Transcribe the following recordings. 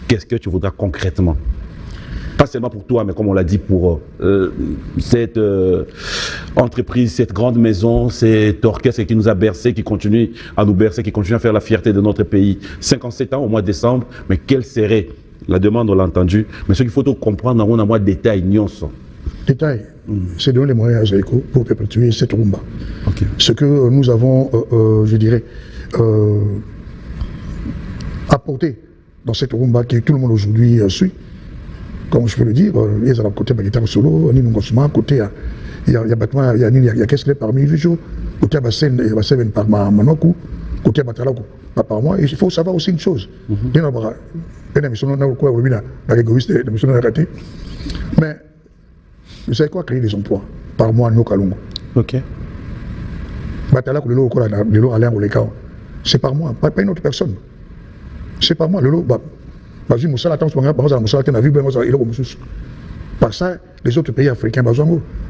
qu'est-ce que tu voudras concrètement? Pas seulement pour toi, mais comme on l'a dit, pour cette entreprise, cette grande maison, cet orchestre qui nous a bercé, qui continue à nous bercer, qui continue à faire la fierté de notre pays. 57 ans au mois de décembre, mais quelle serait la demande, on l'a entendu, mais ce qu'il faut comprendre, on a moins de détails, Détail, c'est donner les moyens à Zaïko pour perpétuer cette rumba. Okay. Ce que nous avons, je dirais, apporté dans cette rumba que tout le monde aujourd'hui suit, comme je peux le dire, il y a côté de la guitare solo, il y a côté, il y a qu'est-ce qu'il y a parmi les jours, côté de la scène par Manoku, côté de Matalaku, pas par moi. Il faut savoir aussi une chose. Mais vous savez quoi, créer des emplois par mois, nous, Kalongo. Ok. C'est par moi, pas une autre personne. C'est par moi. Par ça, les autres pays africains,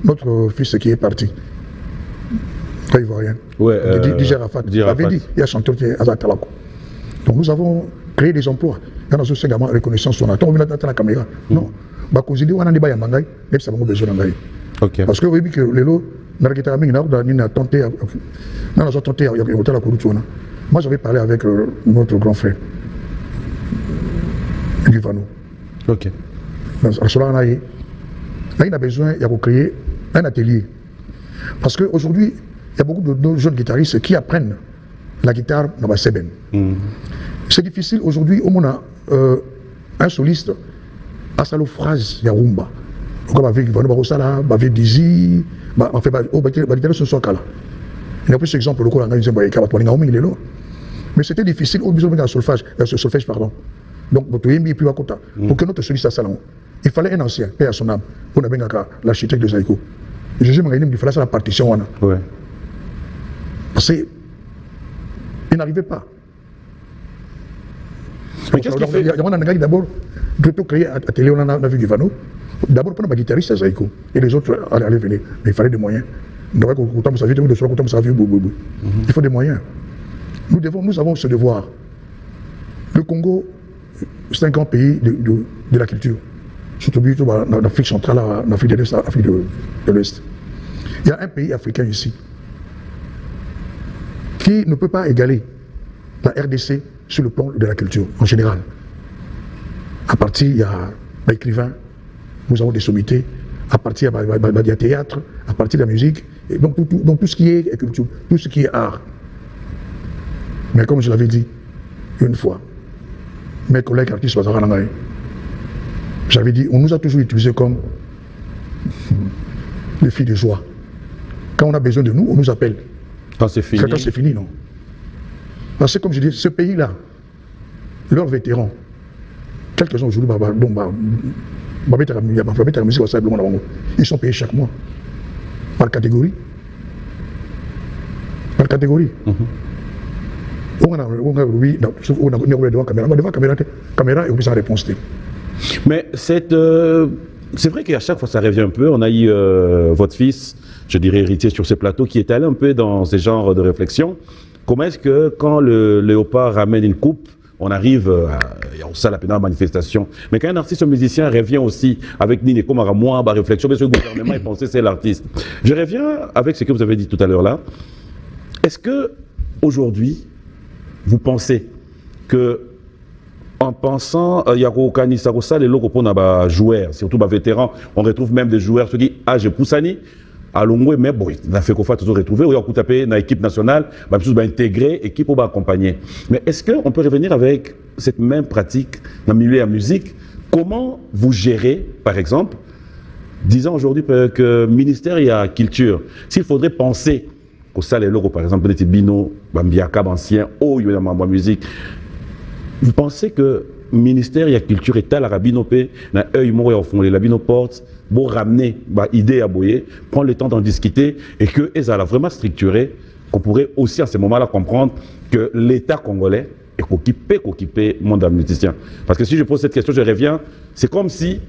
notre fils qui est parti, pas ivoirien, DJ Rafat, avait dit, il y a chanteur qui est Azatalako. Donc nous avons créé des emplois. Il y a aussi également reconnaissance sur la caméra. Non. Parce que vous voyez que les lots, moi j'avais parlé avec notre grand frère, Guvano. Ok. Là, il a besoin de créer un atelier. Parce qu'aujourd'hui, il y a beaucoup de jeunes guitaristes qui apprennent la guitare dans la seben. C'est difficile aujourd'hui, au moins un soliste a sa phrase, il y a rumba. Comme avec Guvano Barosala, avec Dizzy, il y a plus d'exemples locaux, mais c'était difficile au besoin d'un solfège, pardon. Donc, pour que notre soliste à salon, il fallait un ancien, paix à son âme, pour l'architecte de Zaïko. Je il fallait ça la partition. Ouais. Parce qu'il n'arrivait pas. Mais qu'est-ce qu'il fait? Il y a d'abord, plutôt créer un télé, on a vu Guvano. D'abord, pour un guitariste à Zaïko, et les autres allaient venir. Mais il fallait des moyens. Il faut des moyens. Nous avons ce devoir. Le Congo, c'est un grand pays de la culture. Surtout en Afrique centrale, en Afrique de l'Est, en Afrique de l'Ouest. Il y a un pays africain ici qui ne peut pas égaler la RDC sur le plan de la culture en général. À partir, il y a l'écrivain, nous avons des sommités, à partir, il y a théâtre, à partir de la musique, et donc tout ce qui est culture, tout ce qui est art. Mais comme je l'avais dit une fois, mes collègues artistes, j'avais dit, on nous a toujours utilisés comme les filles de joie. Quand on a besoin de nous, on nous appelle. Quand c'est fini. Quand c'est fini, non. Parce que comme je dis, ce pays-là, leurs vétérans, quelques-uns aujourd'hui, ils sont payés chaque mois. Par catégorie. Par catégorie. Mais c'est vrai qu'à chaque fois ça revient un peu. On a eu votre fils, je dirais héritier sur ce plateau, qui est allé un peu dans ce genre de réflexion. Comment est-ce que quand le Léopard ramène une coupe, on arrive à ça la manifestation. Mais quand un artiste ou musicien revient aussi avec Nine comme à moi, réflexion, parce que le gouvernement est pensé c'est l'artiste. Je reviens avec ce que vous avez dit tout à l'heure là. Est-ce que aujourd'hui vous pensez que en pensant Yako Kanisarosa, les locaux pour les joueurs, surtout les vétérans, on retrouve même des joueurs qui âge Poussani, à Longwe, mais bon, il a fait qu'on fasse toujours retrouver, ou il y a tapé dans l'équipe nationale, bah intégrer, équipe pour accompagner. Mais est-ce qu'on peut revenir avec cette même pratique dans le milieu de la musique? Comment vous gérez, par exemple, disons aujourd'hui que le ministère de la Culture, s'il faudrait penser au salle et logo, par exemple, des Bino, Bambiaka, ancien, oh, il y a ma musique. Vous pensez que le ministère de la Culture est à la Rabinopé, dans œil mort au fond, les Labino portes, pour ramener l'idée à Boyer, prendre le temps d'en discuter et que ça a vraiment structuré, qu'on pourrait aussi à ce moment-là comprendre que l'État congolais est occupé le monde des musiciens. Parce que si je pose cette question, je reviens, c'est comme si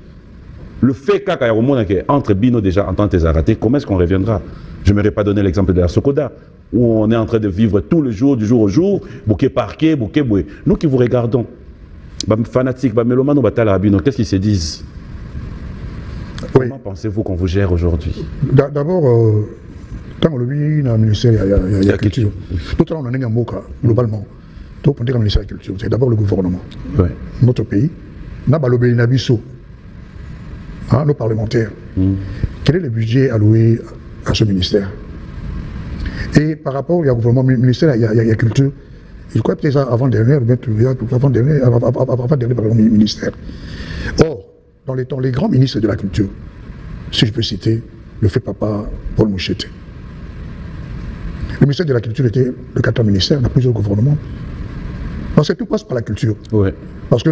le fait qu'il y a un monde entre Bino déjà en tant que raté, comment est-ce qu'on reviendra? Je n'aimerais pas donner l'exemple de la Sokoda, où on est en train de vivre tout le jour, du jour au jour, bouquet parquet, bouquet boué. Nous qui vous regardons, Fanatiques, mélomane, qu'est-ce qu'ils se disent? Oui. Comment pensez-vous qu'on vous gère aujourd'hui? D'abord, quand on le vit dans le ministère, il y a culture. Tout à l'heure, on a un mot globalement. Tout le ministère de la culture, c'est d'abord le gouvernement. Ouais. Notre pays, nos parlementaires. Quel est le budget alloué à ce ministère? Et par rapport au gouvernement, le ministère, il y a culture. Je crois peut-être avant-dernier ministère. Or, dans les temps, les grands ministres de la culture, si je peux citer, le fait papa Paul Mouchete. Le ministère de la culture était le 4e ministère, on a plusieurs gouvernements. Parce que tout passe par la culture. Ouais. Parce que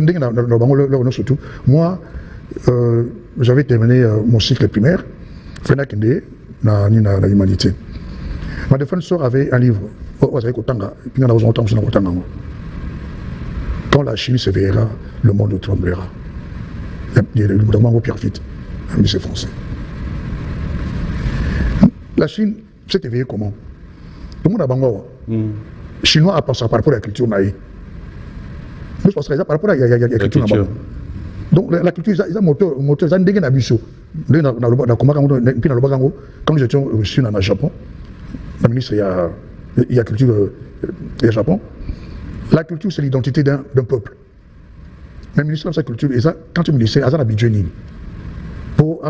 surtout, moi, j'avais terminé mon cycle primaire, Fenakinde, dans l'humanité. Ma défenseur avait un livre, quand la Chine se verra, le monde tremblera. Le gouvernement Pierre Fitt, un ministre français. La Chine s'est éveillée comment? Tout le monde a bango. Chinois a pensé par rapport à la culture naïe. Nous pensons par rapport à la culture. Donc la culture, ils ont moteur, ils ont des abisso. Quand nous étions reçus dans le Japon, le ministre, il y a culture, il y a Japon. La culture, c'est l'identité d'un peuple. Mais le ministère de sa culture, quand le ministère, il y a un budget pour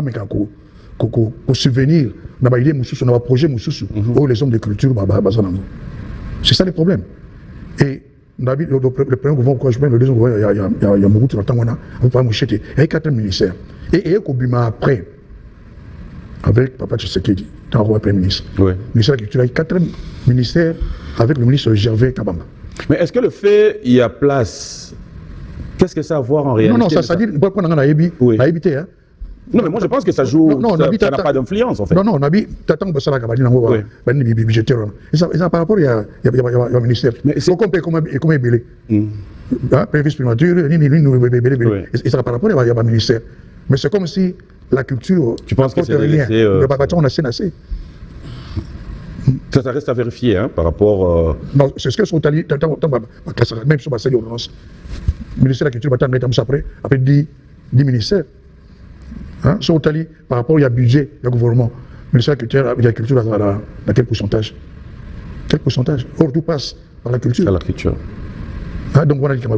subvenir dans un projet, où les hommes de culture, c'est ça le problème. Et le premier gouvernement, le deuxième gouvernement, il y a Mobutu, il y a 4 ministères. Et après, avec Papa Tshisekedi, dans le Premier ministre, le ministère de la Culture, il y a 4 ministères avec le ministre Gervais Kabamba. Mais est-ce que le fait, il y a place, qu'est-ce que ça a à voir en réalité? Non, ça dit, pourquoi on a habité, hein? Non, mais moi je pense que ça joue, ça n'a pas d'influence en fait. Non, on a dit, t'attends que ça va acaber, budgétaire. Et ça, par rapport, il y a un ministère. Donc on paye comme un belé. Prévice primature, et ça par rapport, il y a un ministère. Mais c'est comme si la culture. Tu penses que c'est laissé, on a assez. Ça reste à vérifier, hein, par rapport. Non, c'est ce que sont allés. Même sur ma série d'ordonnance. Le ministère de la Culture, après 10 ministères. Sont allés par rapport au budget du gouvernement. Le ministère de la Culture, à quel pourcentage? Quel pourcentage? Or, tout passe par la culture. Par la culture. Donc, on a dit qu'on a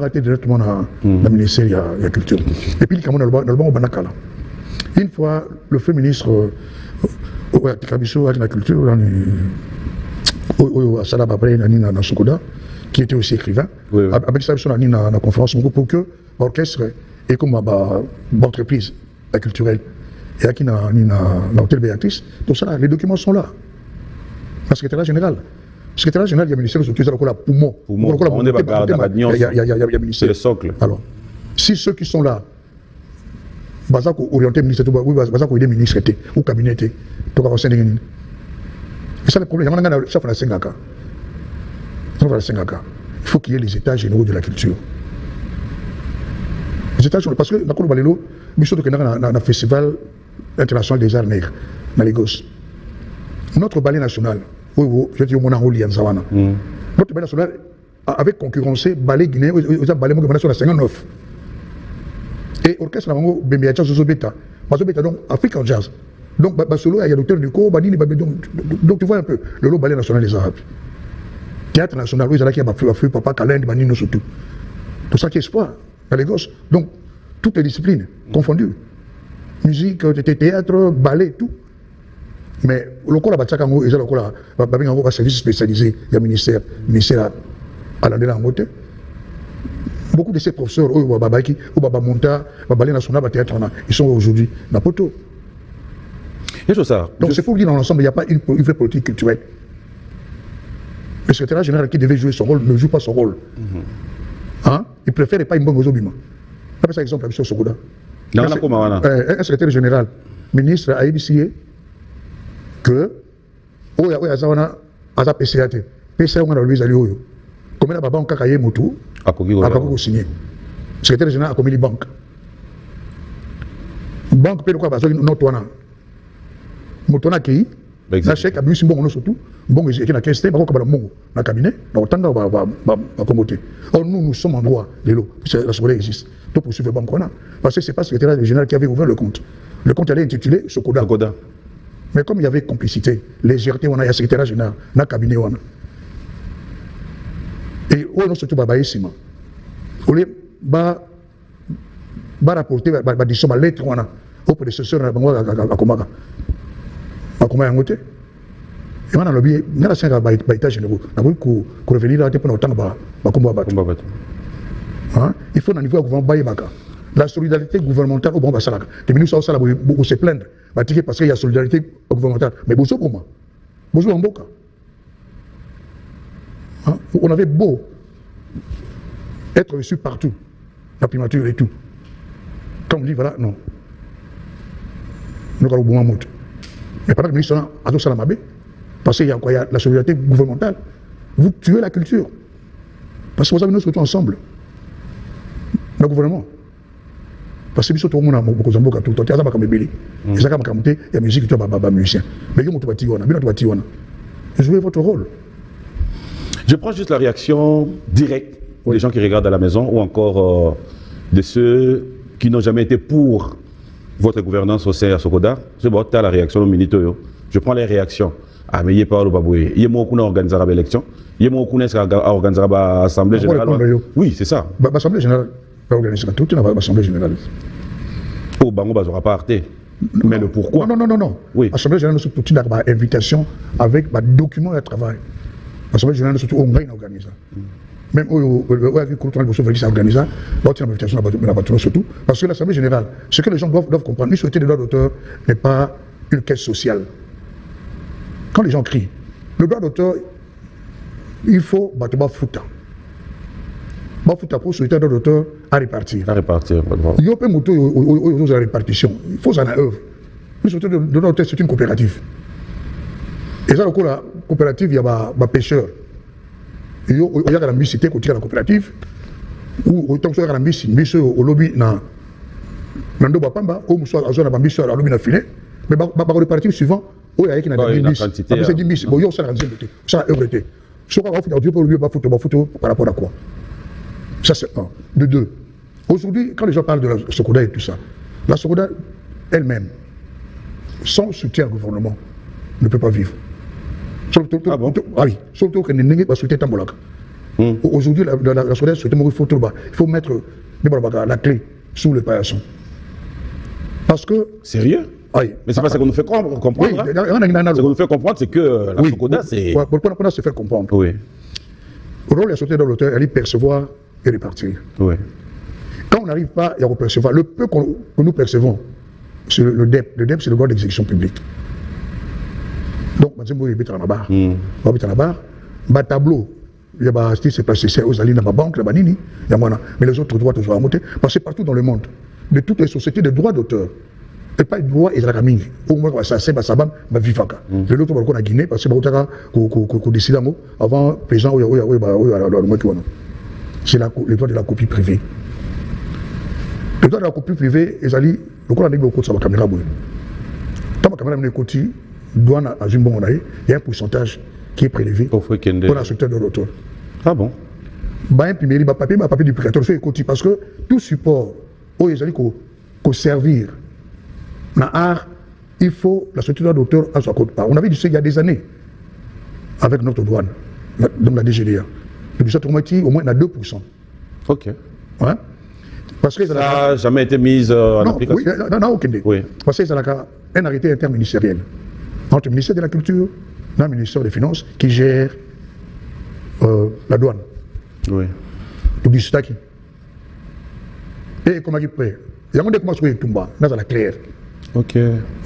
directement dans le ministère de la Culture. Et puis, dans le banc au Banakala. Une fois, le fait ministre de la Culture, à Salah Babré, dans Sokoda, qui était aussi écrivain, avec ça, on a dit dans la conférence pour que l'orchestre et comme entreprise culturelle et qui dans l'hôtel Béatrice, tout ça, les documents sont là. Le secrétaire général. Le secrétaire général, il y a le ministère de la poumon. On est c'est le socle. Alors, si ceux qui sont là, Bazak orienté ministre, Bazak ou des ministres ou cabinet, tout va c'est ça le problème. Il y a un chef de la Sengaka. Il faut qu'il y ait les états généraux de la culture. Parce que dans le Balélo, nous sommes dans le Festival international des arts nègres, dans Lagos. Notre ballet national, je dis au Monaholi en Zawana, notre ballet national avait concurrencé ballet guinéen, ballet sur la 59. Et l'orchestre Namango, Bembeacha, Zozobeta, donc African Jazz. Donc, Basolo, il y a Docteur Duco, Badini, donc tu vois un peu, le ballet national des Arabes. Théâtre national, oui, il y a qui a fait Papa Kalend, Banino surtout. Tout ça qui est espoir. À Lagos. Donc, toutes les disciplines confondues. Musique, théâtre, ballet, tout. Mais le corps a un service spécialisé, il y a un ministère à l'année en moté. Beaucoup de ces professeurs, ballet national, théâtre, ils sont aujourd'hui dans Poto. Donc, c'est pour dire dans l'ensemble, il n'y a pas une vraie politique culturelle. Le secrétaire général qui devait jouer son rôle ne joue pas son rôle. Il préfère pas une bonne obima. Par exemple, la Sokoda. Un secrétaire général, ministre a initié que a PCAT. PCA on a Louise Alioyo. Comme la banque a caillé Moutou, a signé. Secrétaire général a commis les banques. Banque peut quoi parce que notre wana. Motona qui na chèque abimi si mbongo surtout mbongo qui na caisse ba ko ba mbongo na cabinet na otanga ba commoté. Or nous sommes en droit la Sokoda existe. Tout poursuivre banque parce que c'est pas le secrétaire général qui avait ouvert le compte. Le compte allait intitulé Sokoda. Mais comme il y avait complicité, légèreté, on a un secrétaire général, on a un cabinet. Et on a surtout Babaïsima. On a rapporté des lettres au prédécesseur à Komaka. À Komaka Yangote. Et on a lobby, on a un état généraux. On a revenir à pour autant de il faut un niveau gouvernemental. La solidarité gouvernementale au bon Bassalak. Les ministres beaucoup se plaindre. Parce qu'il y a solidarité gouvernementale. Mais bonjour pour moi. Bonjour en Boka. On avait beau être reçu partout, la primature et tout. Quand on dit voilà, non. Nous avons bon mot. Mais pendant que le ministre a Salamabé, parce qu'il y a la solidarité gouvernementale, vous tuez la culture. Parce que vous avez nous surtout ensemble. Le gouvernement. Parce que nous sommes beaucoup de gens tout le temps. Il y a la musique qui est musicien. Mais jouez votre rôle. Je prends juste la réaction directe des gens qui regardent à la maison ou encore de ceux qui n'ont jamais été pour votre gouvernance au sein de Sokoda. C'est bon, tu as la réaction au Minito. Je prends les réactions. Ah, mais il n'y a pas de baboué. Il y a beaucoup qui organisé l'élection. Il y a beaucoup qui organisé l'Assemblée générale. Oui, c'est ça. L'Assemblée générale. Tout est dans l'Assemblée générale. Oh, bah, on ne va pas arrêter. Mais le pourquoi? Non. Oui. L'Assemblée générale, c'est toute une invitation avec un document de travail. L'Assemblée générale, c'est tout on gagne organisé. Même au agriculture, il s'est organisé. L'autre invitation, surtout. Parce que l'Assemblée générale, ce que les gens doivent comprendre, une société de droit d'auteur n'est pas une caisse sociale. Quand les gens crient, le droit d'auteur, il faut battre foutre. Pour souhaiter un auteur à répartir. Il y a un peu de répartition. Il faut en œuvre. C'est une coopérative. Et ça, la coopérative, il y a des pêcheurs. Il y a la mixité qui la coopérative. Ou autant que la mixité au lobby dans le Bapamba, ou la mixité au lobby dans le filet. Mais la répartition suivant, il y a une quantité. C'est 10 miss. Il y a ça, ça œuvre. Ce qu'on va faire, photo par rapport à quoi? Ça, c'est un. De deux. Aujourd'hui, quand les gens parlent de la Sokoda et tout ça, la Sokoda elle-même, sans soutien au gouvernement, ne peut pas vivre. Surtout que n'est pas soutien Tambolak. Aujourd'hui, la Sokoda, il faut mettre la clé sous le paillasson. Parce que. Sérieux? Oui. Mais c'est pas ça qu'on nous fait comprendre. Oui, ce qu'on nous fait comprendre, c'est que la Sokoda, c'est. Pourquoi se faire comprendre? Oui. Le rôle de la société de l'auteur, elle est percevoir et répartir. Oui. Quand on n'arrive pas à percevoir, le peu que nous percevons, c'est le DEP. Le DEP, c'est le droit d'exécution publique. Donc, il y a un tableau, il y a un c'est passé aux alliés dans ma banque, mais les autres droits toujours à monter. Parce que partout dans le monde, de toutes les sociétés de droits d'auteur, et pas de droit et de la camine. Au moins, ça c'est Bassabam, ma vivaka. Le l'autre, on a Guinée, parce que qu'on décide avant, président, c'est le droit de la copie privée. Le droit de la copie privée, ils allaient, le coup, on a dit beaucoup de sa caméra. Tant que la caméra est côté, douane à Zimbabwe, il y a un pourcentage qui est prélevé pour la secteur de l'auteur. Ah bon? Papier du précateur, c'est côté, parce que tout support, ils allaient qu'on servir. Dans l'art, il faut la structure d'auteur à sa côte. On avait dit ça il y a des années avec notre douane, donc la DGDA. Depuis ça, au moins, on a 2%. Ok. Ouais. Parce que ça n'a jamais été mis en application. Oui, non, aucun. Oui. Parce que ça a un arrêté interministériel entre le ministère de la Culture et le ministère des Finances qui gère la douane. Oui. Le Bistaki. Et comment il fait? Il y a un comment se Tumba, dans la claire. Ok.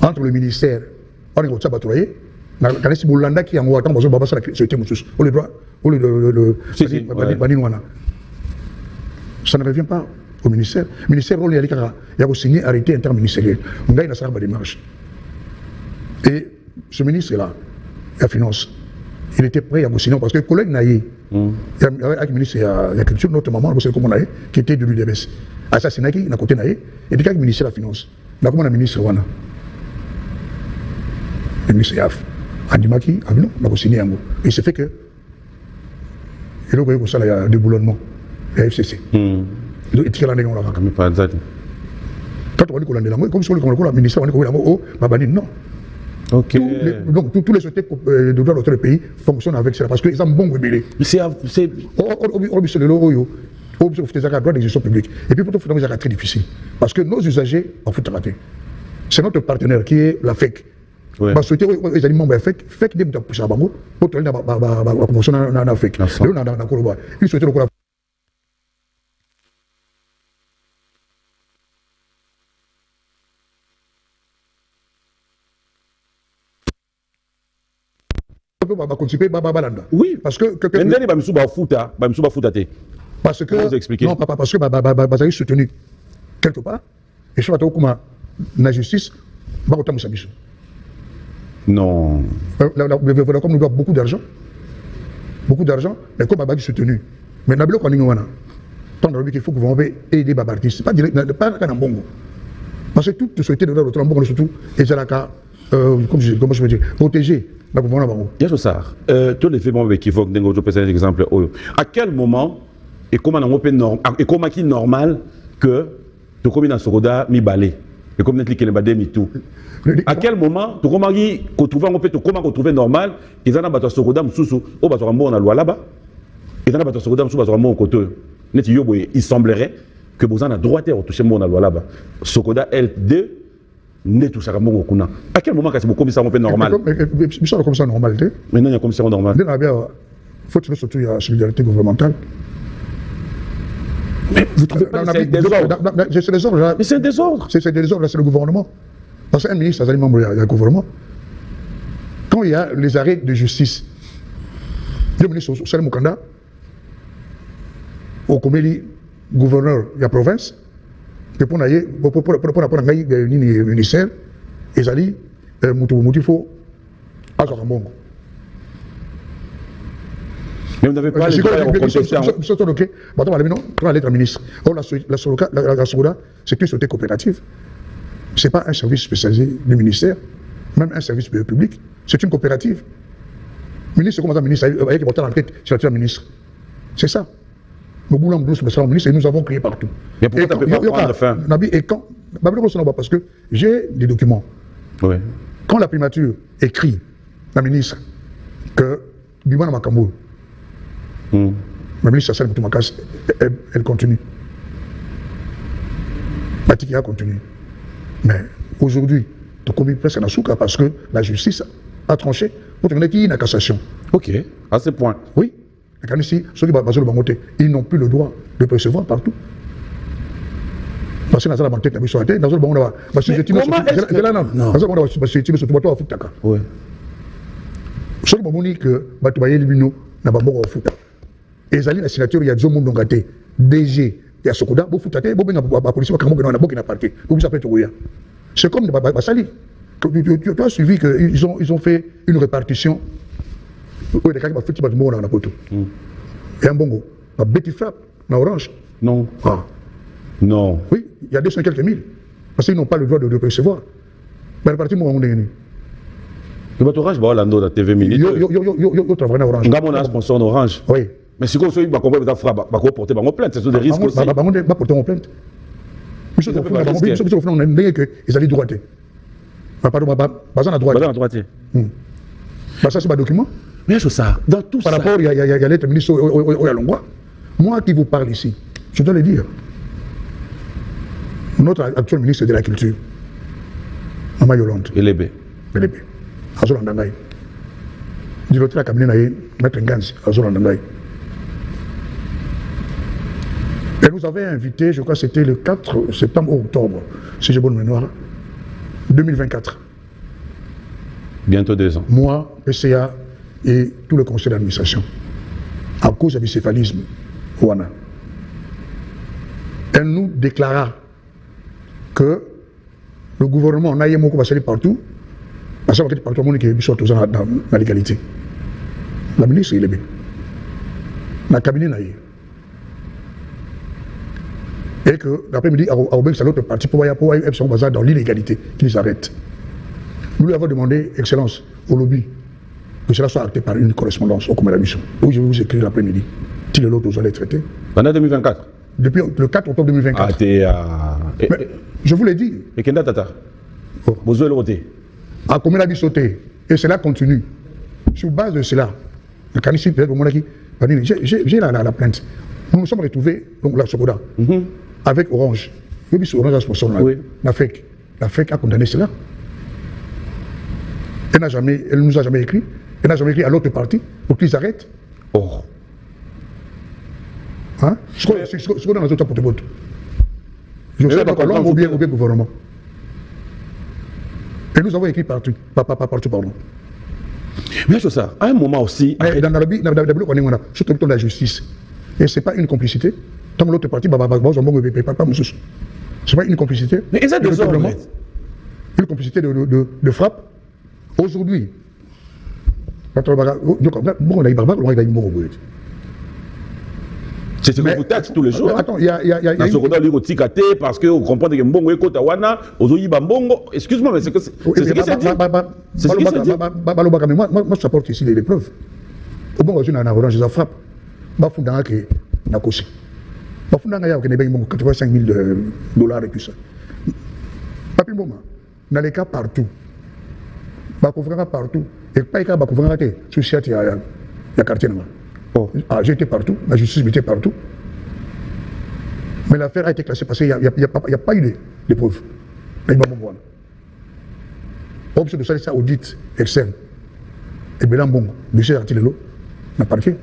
Entre le ministère, on est au Tsabatouaye, quand c'est Boulanda qui a un temps, on va passer la sécurité moussous. On le droit, on le. Ça ne revient pas au ministère. Le ministère, il y a signé arrêté interministériel. On a une démarche. Et ce ministre-là, la finance, il était prêt à signer parce que le collègue Naïe, avec le ministre de la Culture, notre maman, qui était de l'UDMS, assassiné qui, à côté Naïe, et puis avec le ministère de la Finance. Là, comment le ministre Wana? Le ministre Yaf. Andimaki, Avino, on a signé un mot. Et c'est fait que, il y a un déboulonnement, la FCC. Il y a un quand on dit qu'on a des langues, comme si on dit qu'on a le ministère, on dit qu'on a oh, non. Ok. Donc tous les sociétés de droit d'auteur du pays fonctionnent avec cela parce qu'ils ont bon rébellé. C'est. On dit droit d'exercice public. Et puis pour tout, c'est très difficile. Parce que nos usagers en foutent rater. C'est notre partenaire qui est la FEC. Parce que les aliments FEC, ils ont poussé à Bango pour tenir la promotion dans la FEC. Ils souhaitent le oui, parce que parce que non, papa, parce que Bazali soutenu quelque part et je vais comme la justice va autant non. Comme nous doit beaucoup d'argent, mais comme Bazali soutenu, mais Nabilo Kaningwana, pendant qu'il faut que vous aider Babartis, pas direct, pas qu'un bongo, parce que toute société de l'autre bongo surtout et Jalaka, comment je veux dire, protéger. Il y a ça. Tous les faits équivoques, je peux un exemple. À quel moment et comment est normal que tu commis dans ce roda mi balé et comme n'être les badé mi tout. À quel moment tu comment trouver normal ils en a battu ce roda msusu au battu rambo on a loi là-bas. Ils en a battu ce roda msusu battu rambo au côté. Il semblerait que vous en a droit de toucher mon loi là-bas. Sokoda L2 n'est tout ça comme au kuna. À quel moment quand c'est beaucoup commissaire un peu normal? Mais ça comme ça normal. Maintenant il y a commissaire normal. Faut que surtout il y a solidarité gouvernementale. Mais vous trouvez pas que c'est un désordre? C'est désordre. Mais c'est un désordre. C'est désordre, c'est le gouvernement. Parce qu'un ministre, ça membre, il y a le gouvernement. Quand il y a les arrêts de justice, le ministre Salim Mukanda, au comité gouverneur de la province, pour le ministère, ils allaient Moutifo à Zorambongo. Mais vous n'avez pas les droits de contestation. Lettre ministre. Or, la Sogoda, c'est une société coopérative. Ce n'est pas un service spécialisé du ministère, même un service public. C'est une coopérative. Ministre, comment ça, ministre, avec porté l'enquête sur la ministre. C'est ça. Nous voulons nous ministre et nous avons créé partout. Mais pourquoi tu ne peux pas prendre fin? Et quand, parce que j'ai des documents. Oui. Quand la primature écrit, la ministre, que Bimana Makambo, la ministre Sassel Moutoumakass, elle continue. Matikia continue. Mais aujourd'hui, tu commis presque un souka parce que la justice a tranché pour tenir qu'il y ait une cassation. Ok, à ce point. Oui. Ceux qui basent le bangoté, ils n'ont plus le droit de percevoir partout. Parce que dans la banque, dans le bangoté, parce que j'ai oui. Ce qui m'a dit que Batoubaye Libino n'a pas beaucoup de foot. Et la signature, il y a deux mondes gâtés. DG, il y a Sokoda, beaucoup de foot, beaucoup de police, beaucoup de parquet. C'est comme Basali. Tu as suivi qu'ils ont fait une répartition. Oui, les gars qui ont fait des mots dans la poteau. Et un bongo. Ma bête frappe, dans Orange. Non. Ah. Non. Oui, il y a 200 quelques mille. Parce qu'ils n'ont pas le droit de percevoir. Mais la partie, moi, on est venu. Le bateau Orange, bah, Lando, la TV Minute. Yo travaille en Orange. On a un sponsor en Orange. Oui. Mais si on se dit que on frappe, on va porter une plainte. C'est des risques aussi. On va porter une plainte. On a qu'ils allaient droiter. Pas à droite. Pas à droite. Ça, c'est un document. Mais je sais, dans tout ça. Par rapport, il y a l'être ministre au Yalongwa. Moi qui vous parle ici, je dois le dire. Notre actuel ministre de la Culture, Mama Yolande. Elébé. Azolandangaï. Du l'autre, la cabinet, Maître Nganzi, Azolandangaï. Elle nous avait invité, je crois que c'était le 4 septembre ou octobre, si j'ai bonne mémoire, 2024. Bientôt 2 ans. Moi, PCA et tout le conseil d'administration, à cause du bicéphalisme, Ouana. Elle nous déclara que le gouvernement n'a pas passé partout, parce que partout, le monde qui est dans la légalité. La ministre, il est bien. Le cabinet n'a eu. Et que l'après-midi, à Aubin, c'est l'autre parti pour aller dans l'illégalité qui les arrête. Nous lui avons demandé, Excellence, au lobby, que cela soit acté par une correspondance au Comité d'Abisso, où je vais vous écrire l'après-midi. Si l'autre, vous allez traiter. Pendant 2024? Depuis le 4 octobre 2024. Ah, t'es Mais, je vous l'ai dit. Et Kenda Tata? Oh. Vous avez le côté? À Comité d'Abisso, et cela continue. Sur base de cela, le Kanissi, peut-être au Monaki, j'ai la plainte. Nous nous sommes retrouvés, donc la Sokoda, avec Orange. Orange a sponsor, oui. L'Afrique. L'Afrique a condamné cela. Elle ne nous a jamais écrit. Elle n'a jamais écrit à l'autre parti pour qu'ils arrêtent. Oh. Hein? Ce qu'on a dans notre porte-botte. Je ne sais pas comment ou bien gouvernement. Et nous avons écrit partout. Partout, pardon. Mais c'est ça. À un moment aussi. Dans la justice. Et ce n'est pas une complicité. Tant l'autre parti, ce n'est pas une complicité. Mais ils ont des ordres. Une complicité de frappe. Aujourd'hui, c'est ce que vous taxez tous les jours. Attends, il y a dans ce qu'on a lu au Tikate, parce que vous comprenez que Mbongo est Kotawana, Mbongo. Excuse-moi, mais c'est ce qui s'est dit. C'est ce qui s'est dit. Moi, je t'apporte ici les preuves. Au bon, je n'ai pas orange, je frappe. Je n'ai pas coché. Je n'ai pas 85 000 $ et tout ça. Papi Mboma, dans les cas partout. Partout. Et pas qu'à Bakouvra, sur Siat, il y a quartier. Ah, j'ai été partout, la justice était partout. Mais l'affaire a été classée parce qu'il n'y a pas eu de preuves. Option de ça, audit externe. Et bien là, bon, monsieur Artilelo n'a pas fait.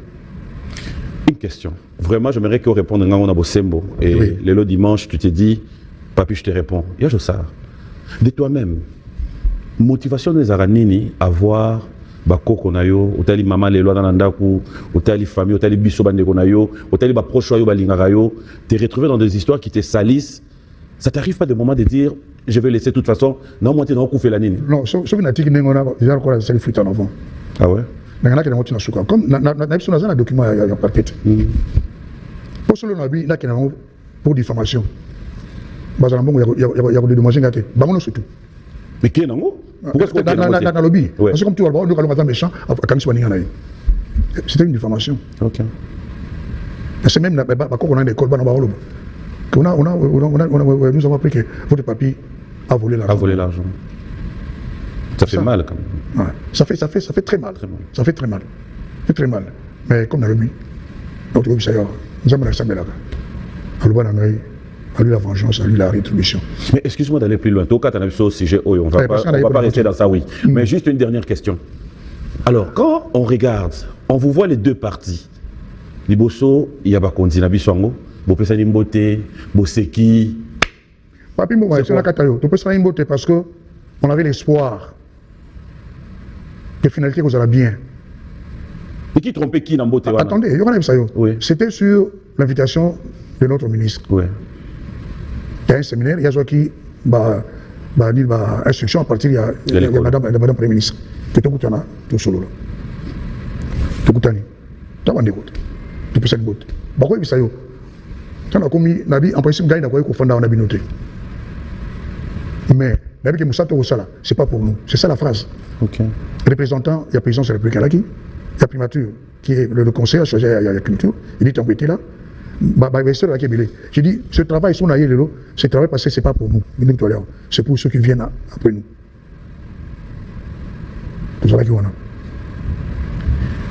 Une question. Vraiment, j'aimerais qu'on réponde à Ngao Sembo. Et oui. Le dimanche, tu t'es dit, papi, je te réponds. Il y a ça. De toi-même, motivation des Aranini à voir bakoko na yo, otali maman lelo na ndaku, otali famille, otali biso bande ko na yo, otali ba proche yo balingaka yo, t'es retrouvé dans des histoires qui te salissent. Ça t'arrive pas de moment de dire je vais laisser de toute façon, non moi t'es dans coup fait la nini. Non, sauf une article n'engona déjà encore c'est fuite en avant. Ah ouais. N'engana que na suka comme na biso na document ya parquet. Pour cela na bi na que pour diffamation. Bazana bongo ya ko dédommager ngate. Bangono surtout. Mais qui est nango? Pourquoi est-ce qu'on dans le lobby? Oui. Parce que comme tu vois, nous allons méchant, c'était une diffamation. Ok. C'est même qu'on a des écoles, nous avons appris que votre papy a volé l'argent. A volé l'argent. Ça fait mal quand même. Ouais. Ça fait très mal. Ça fait très mal. Ça fait très mal. Mais comme dans le lobby, notre lobby, nous avons la là. À lui la vengeance, à lui la rétribution. Mais excuse-moi d'aller plus loin. Au cas où au sujet, on ne va pas rester dans ça, oui. Mais juste une dernière question. Alors, quand on regarde, on vous voit les deux partis. Liboso, il y a Bakondi, Nabiswango, Bopesa Nimbote, Boseki. Papi Mouba, c'est la Katayo. Bopesa Nimbote parce qu'on avait l'espoir que finalité vous allez bien. Et qui trompait qui Nambote? Attendez, il y aura ça. C'était sur l'invitation de notre ministre. Oui. Il y a un séminaire, il y a qui instruction à partir de Madame Premier ministre. Tu te goûtes tout solo. Tu goûtes tu vas écouter. Tu peux s'en goûter. Pourquoi il ça yo? Tu as commis Nabi en principe gagne d'avoir qu'on dans Nabi noté. Mais Nabi que Moussa Torosala, c'est pas pour nous. C'est ça la phrase. Ok. Représentant, il y a présidence de la République il y a primature qui est le conseiller chargé à la culture. Il dit t'embêter là. J'ai dit, ce travail, ce travail passé, ce n'est pas pour nous, c'est pour ceux qui viennent après nous.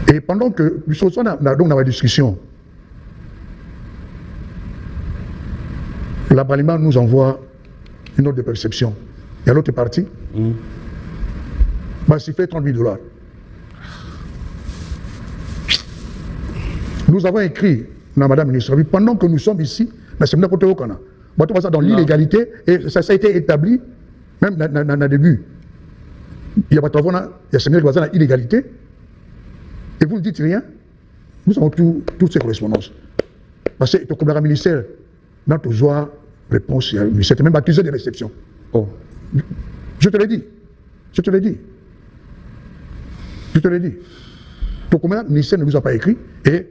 Et pendant que nous sommes dans la discussion, l'Abralima nous envoie une note de perception. Il y a l'autre partie, il fait 30 000 $. Nous avons écrit Madame la ministre, pendant que nous sommes ici, dans l'illégalité, et ça a été établi, même dans le début. Il y a séminaire qui dans l'illégalité, et vous ne dites rien, nous avons toutes ces correspondances. Parce que le ministère, dans tout joie, réponse, il ministère même accusé de réception. Oh. Je te l'ai dit. Le ministère ne nous a pas écrit, et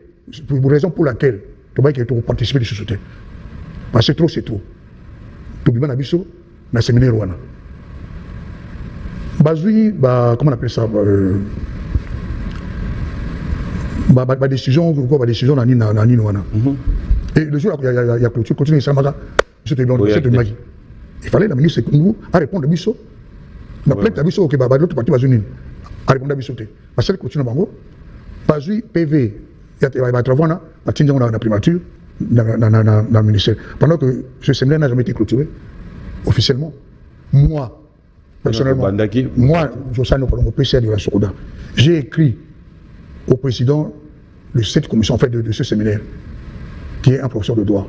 pour raison pour laquelle tu vas participer à ce soutien. Parce que c'est trop. Tu vas dans le séminaire. Bazoui, comment on appelle ça? ma décision, quoi, ma décision, nani, et le jour où il y a clôture, continue, ça m'a dit, il fallait la ministre nous à répondre à Bisso. Ma plainte à Bisso, que l'autre parti va venir à répondre à Bisso. Parce que continue à Bango, pas PV, il y a travaux, il y a la primature, dans le ministère. Pendant que ce séminaire n'a jamais été clôturé, officiellement, moi, personnellement, moi, Jossan Okolongo, PCA de la Sokoda, j'ai écrit au président de cette commission, en fait, de ce séminaire, qui est un professeur de droit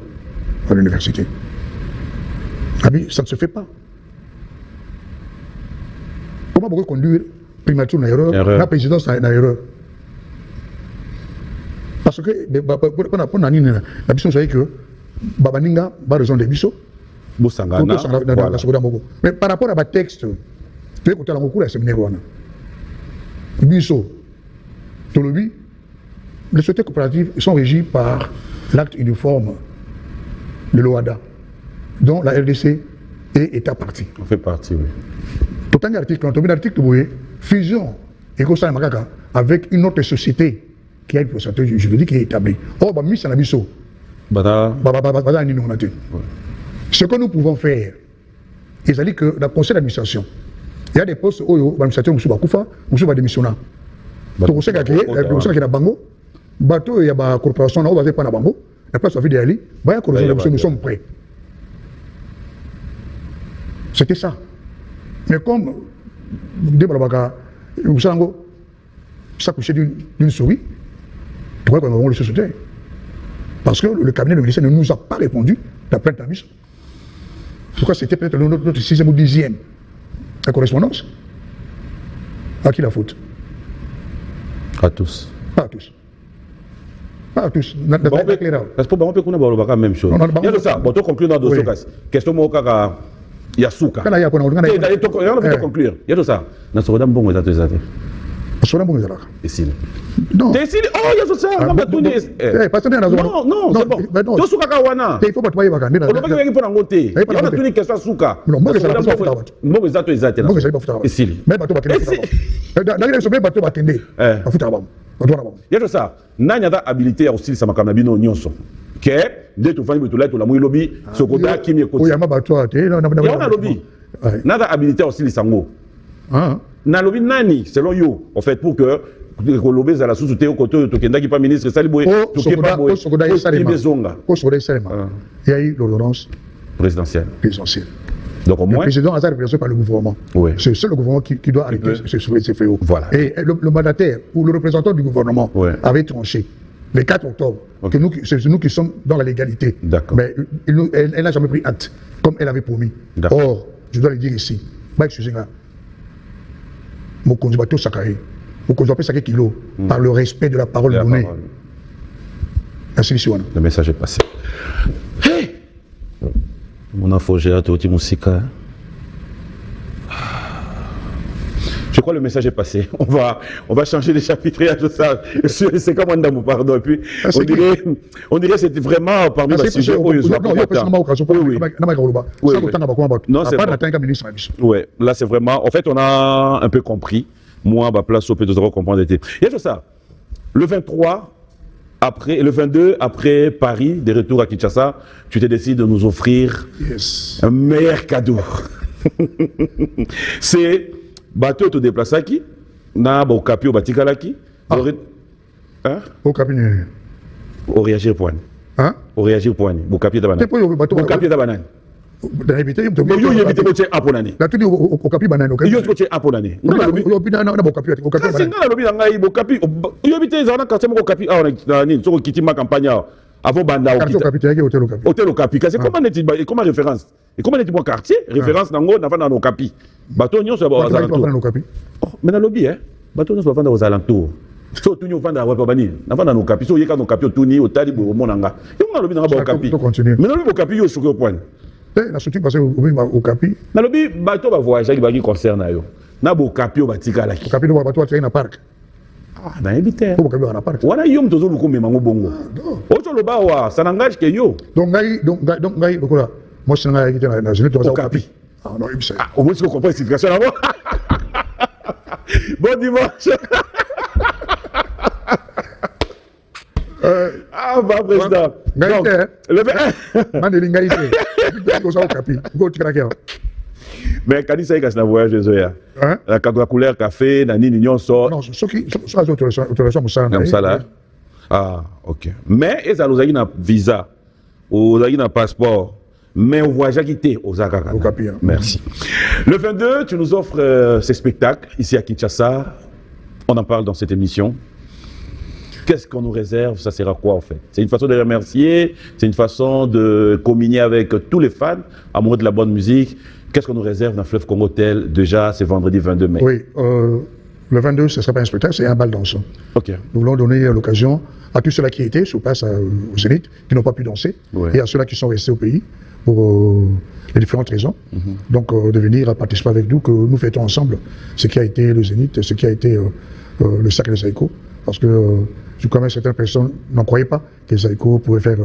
à l'université. Ça ne se fait pas. Comment pourquoi conduire primature une erreur, la présidence une erreur? Parce que, pour la mission, c'est que Babaninga va raison des bisous. Mais par rapport à ma texte, tu es dans le cours de séminaire. Bissot, Tolobi, les sociétés coopératives sont régies par l'acte uniforme de l'OADA, dont la RDC est État parti. On fait partie, oui. Tout un article, on a l'article de fusion avec une autre société qui a une procédure juridique qui est établie. Or, mis en abisso. Ce que nous pouvons faire, c'est que dans le conseil d'administration, il y a des postes où l'administrateur Moussouba Koufa, Moussouba démissionnant. Donc, c'est qu'il y a Bango, bateau, il y a une corporation, on va pas dans Bango, la place de Ali, nous sommes prêts. C'était ça. Mais comme ça couchait d'une souris, pourquoi qu'on va le société? Parce que le cabinet de ministère ne nous a pas répondu la plainte à mission. Pourquoi c'était peut-être notre 6e ou 10e la correspondance? À qui la faute? À tous. Pas à tous. Pas à tous. Parce que on peut qu'on a même chose. Il y a ça. Bon, tu conclure dans le dossier. Question moi, Yasuka. Il y a conclure. Il y a tout ça. Dans ce rodam bon, vous êtes ici. Non. T'es ici. Oh, il y a tout ça. Non, c'est bon. Tu souka kawana. Il faut pas toi vacances. On va pas gagner pour ngote. Il y a tout une question souka. Non, moi je la pas faire. Moi vous êtes exact. Moi je pas faire. Ici. Mais bateau va tendre. Dans les sommet bateau va tendre. Va foutre là-bas. Il y a tout ça. Nanya da habilité aussi ça m'a comme bino nyonso. Que de tout fani beto là to la mouy lobby sokoda kimi ko. O ya ma bateau ate. Non, lobby. Nada habilité aussi les sango. Na lobby nani selon yo en fait pour que lobby za la sous-souté au côté to kenda qui pas ministre sali boy to ke pas boy. Sokoda Salema. Il y a eu l'ordonnance présidentielle. Donc au moins le président a été représenté par le gouvernement. Oui. C'est le gouvernement qui doit arrêter ces fléaux. Voilà. Et le mandataire ou le représentant du gouvernement avait tranché le 4 octobre que c'est nous qui sommes dans la légalité. D'accord. Mais elle n'a jamais pris acte comme elle avait promis. Or, je dois le dire ici, mon conducteur Sakaé, mon conducteur Sakaé Kilo, par le respect de la parole donnée. Merci, monsieur. Le message est passé. Hey! Mon info, j'ai hâte au Timoussika. Je crois que le message est passé. On va changer de chapitre à tout ça. C'est comme un dame, pardon. Et puis, on dirait que c'était vraiment parmi les sujets où ils ont oui, là c'est vraiment. En fait, on a un peu compris. Moi, ma place au P2 comprendre. Il y a tout ça. Le 23. Après, le 22, après Paris, de retour à Kinshasa, tu t'es décidé de nous offrir un meilleur cadeau. C'est bateau te déplacer qui na bon capi au batikala qui hein au capi au réagir point hein au réagir point au capi de banane au capi de banane dans éviter yo éviter ko tché aponane la tout au capi banane au capi yo ko tché aponane yo bina na au capi au capi banane na lobi ngai au capi yo éviter za na quartier mo capi ah na nini soko kitima campagne avant banda au capi hôtel au capi c'est comment n'est-il comment référence et comment n'est-il quartier référence nango na vanda no capi bateau nyonso ba aux alentours mais na lobi bateau nyonso ba vanda aux alentours so tu nyo vanda wa bani na vanda no capi so yeka no capi tuni au tali bo monanga yo na lobi na ba au capi mais na lobi au capi yo sur point la structure passée au capi na lobi bateau ba voyager ba qui concerne yo na bo capi au batika la ki capi no bateau tu na parc na éviter au capi na parc wana yom tozo lukumbe mango bongo ocho loba wa ça n'engage que yo donc ngai lokola moi je n'ai pas na jeune au capi ah non il sait au moins tu comprends l'explication là bon dimanche va, président. Donc, mais Kanisa est un voyage de Zoya. La couleur café, Nani, Nignon sort. Non, ceux qui sont autorisation Moussala. Ah, ok. Mais ils ont un visa, ou un passeport, mais on voyage qui était aux Akaka. Merci. Le 22, tu nous offres ces spectacles ici à Kinshasa. On en parle dans cette émission. Qu'est-ce qu'on nous réserve? Ça sert à quoi en fait? C'est une façon de remercier, c'est une façon de communier avec tous les fans amoureux de la bonne musique. Qu'est-ce qu'on nous réserve dans Fleuve Congo Hotel déjà, c'est vendredi 22 mai? Oui, le 22, ce ne sera pas un spectacle, c'est un bal dansant. Ok. Nous voulons donner l'occasion à tous ceux-là qui étaient sur place au Zénith, qui n'ont pas pu danser, et à ceux-là qui sont restés au pays pour les différentes raisons. Donc de venir participer avec nous, que nous fêtons ensemble ce qui a été le Zénith, ce qui a été le Sacre de Zaïko, parce que je crois que certaines personnes n'en croyaient pas que Zaïko pouvait faire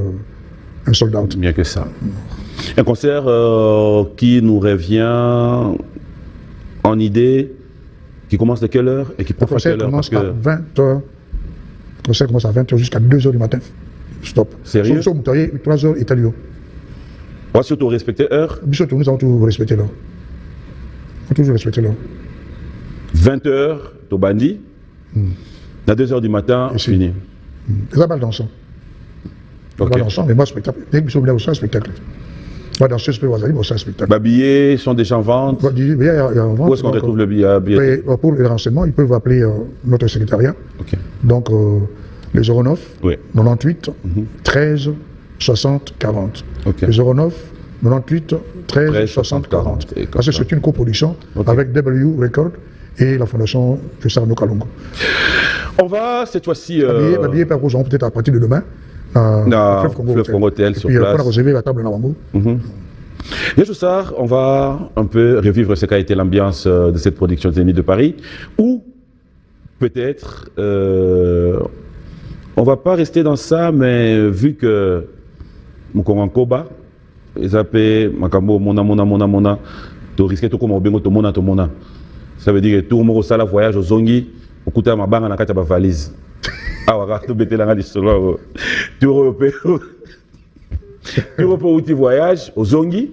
un sold out. Mieux que ça. Un concert qui nous revient en idée, qui commence de quelle heure et qui prend à quelle heure? Parce que à 20h. Le concert commence à 20h jusqu'à 2h du matin. Stop. Sérieux? 3h italien. On va surtout respecter l'heure. Surtout, nous allons toujours respecter l'heure. On va toujours respecter l'heure. 20h, au Bandi. À 2h du matin, c'est fini. C'est la balle dansant. Okay. Balle dansant, mais moi, spectacle. Dès que je suis venu au spectacle. Moi, dans ce spectacle, au spectacle. Les billets sont déjà en vente. Il y a en vente. Où est-ce qu'on retrouve le billet? Pour les renseignements, ils peuvent appeler notre secrétariat. Okay. Donc, les 09 oui. 98 13 60 40. Okay. Les 09 98 13 60 40. Parce que c'est une coproduction avec W Record et la fondation Fessarno Kalongo. On va cette fois-ci. Billet par Rosan, peut-être à partir de demain. Fleuve Congo Hotel sur place. On a réservé la table Nawango. Yachoussar, on va un peu revivre ce qu'a été l'ambiance de cette production Zénith de Paris, ou peut-être on va pas rester dans ça, mais vu que Mukongankoba, ils appellent Makambo Mona, tu risques de comme Obengo Tomona. Ça veut dire que tout le monde a voyage au Zongi, au Kouta Mabanga na kata ba valise. Ah ouais, tu bêtes là l'histoire. Tu repères où tu voyages au Zongi.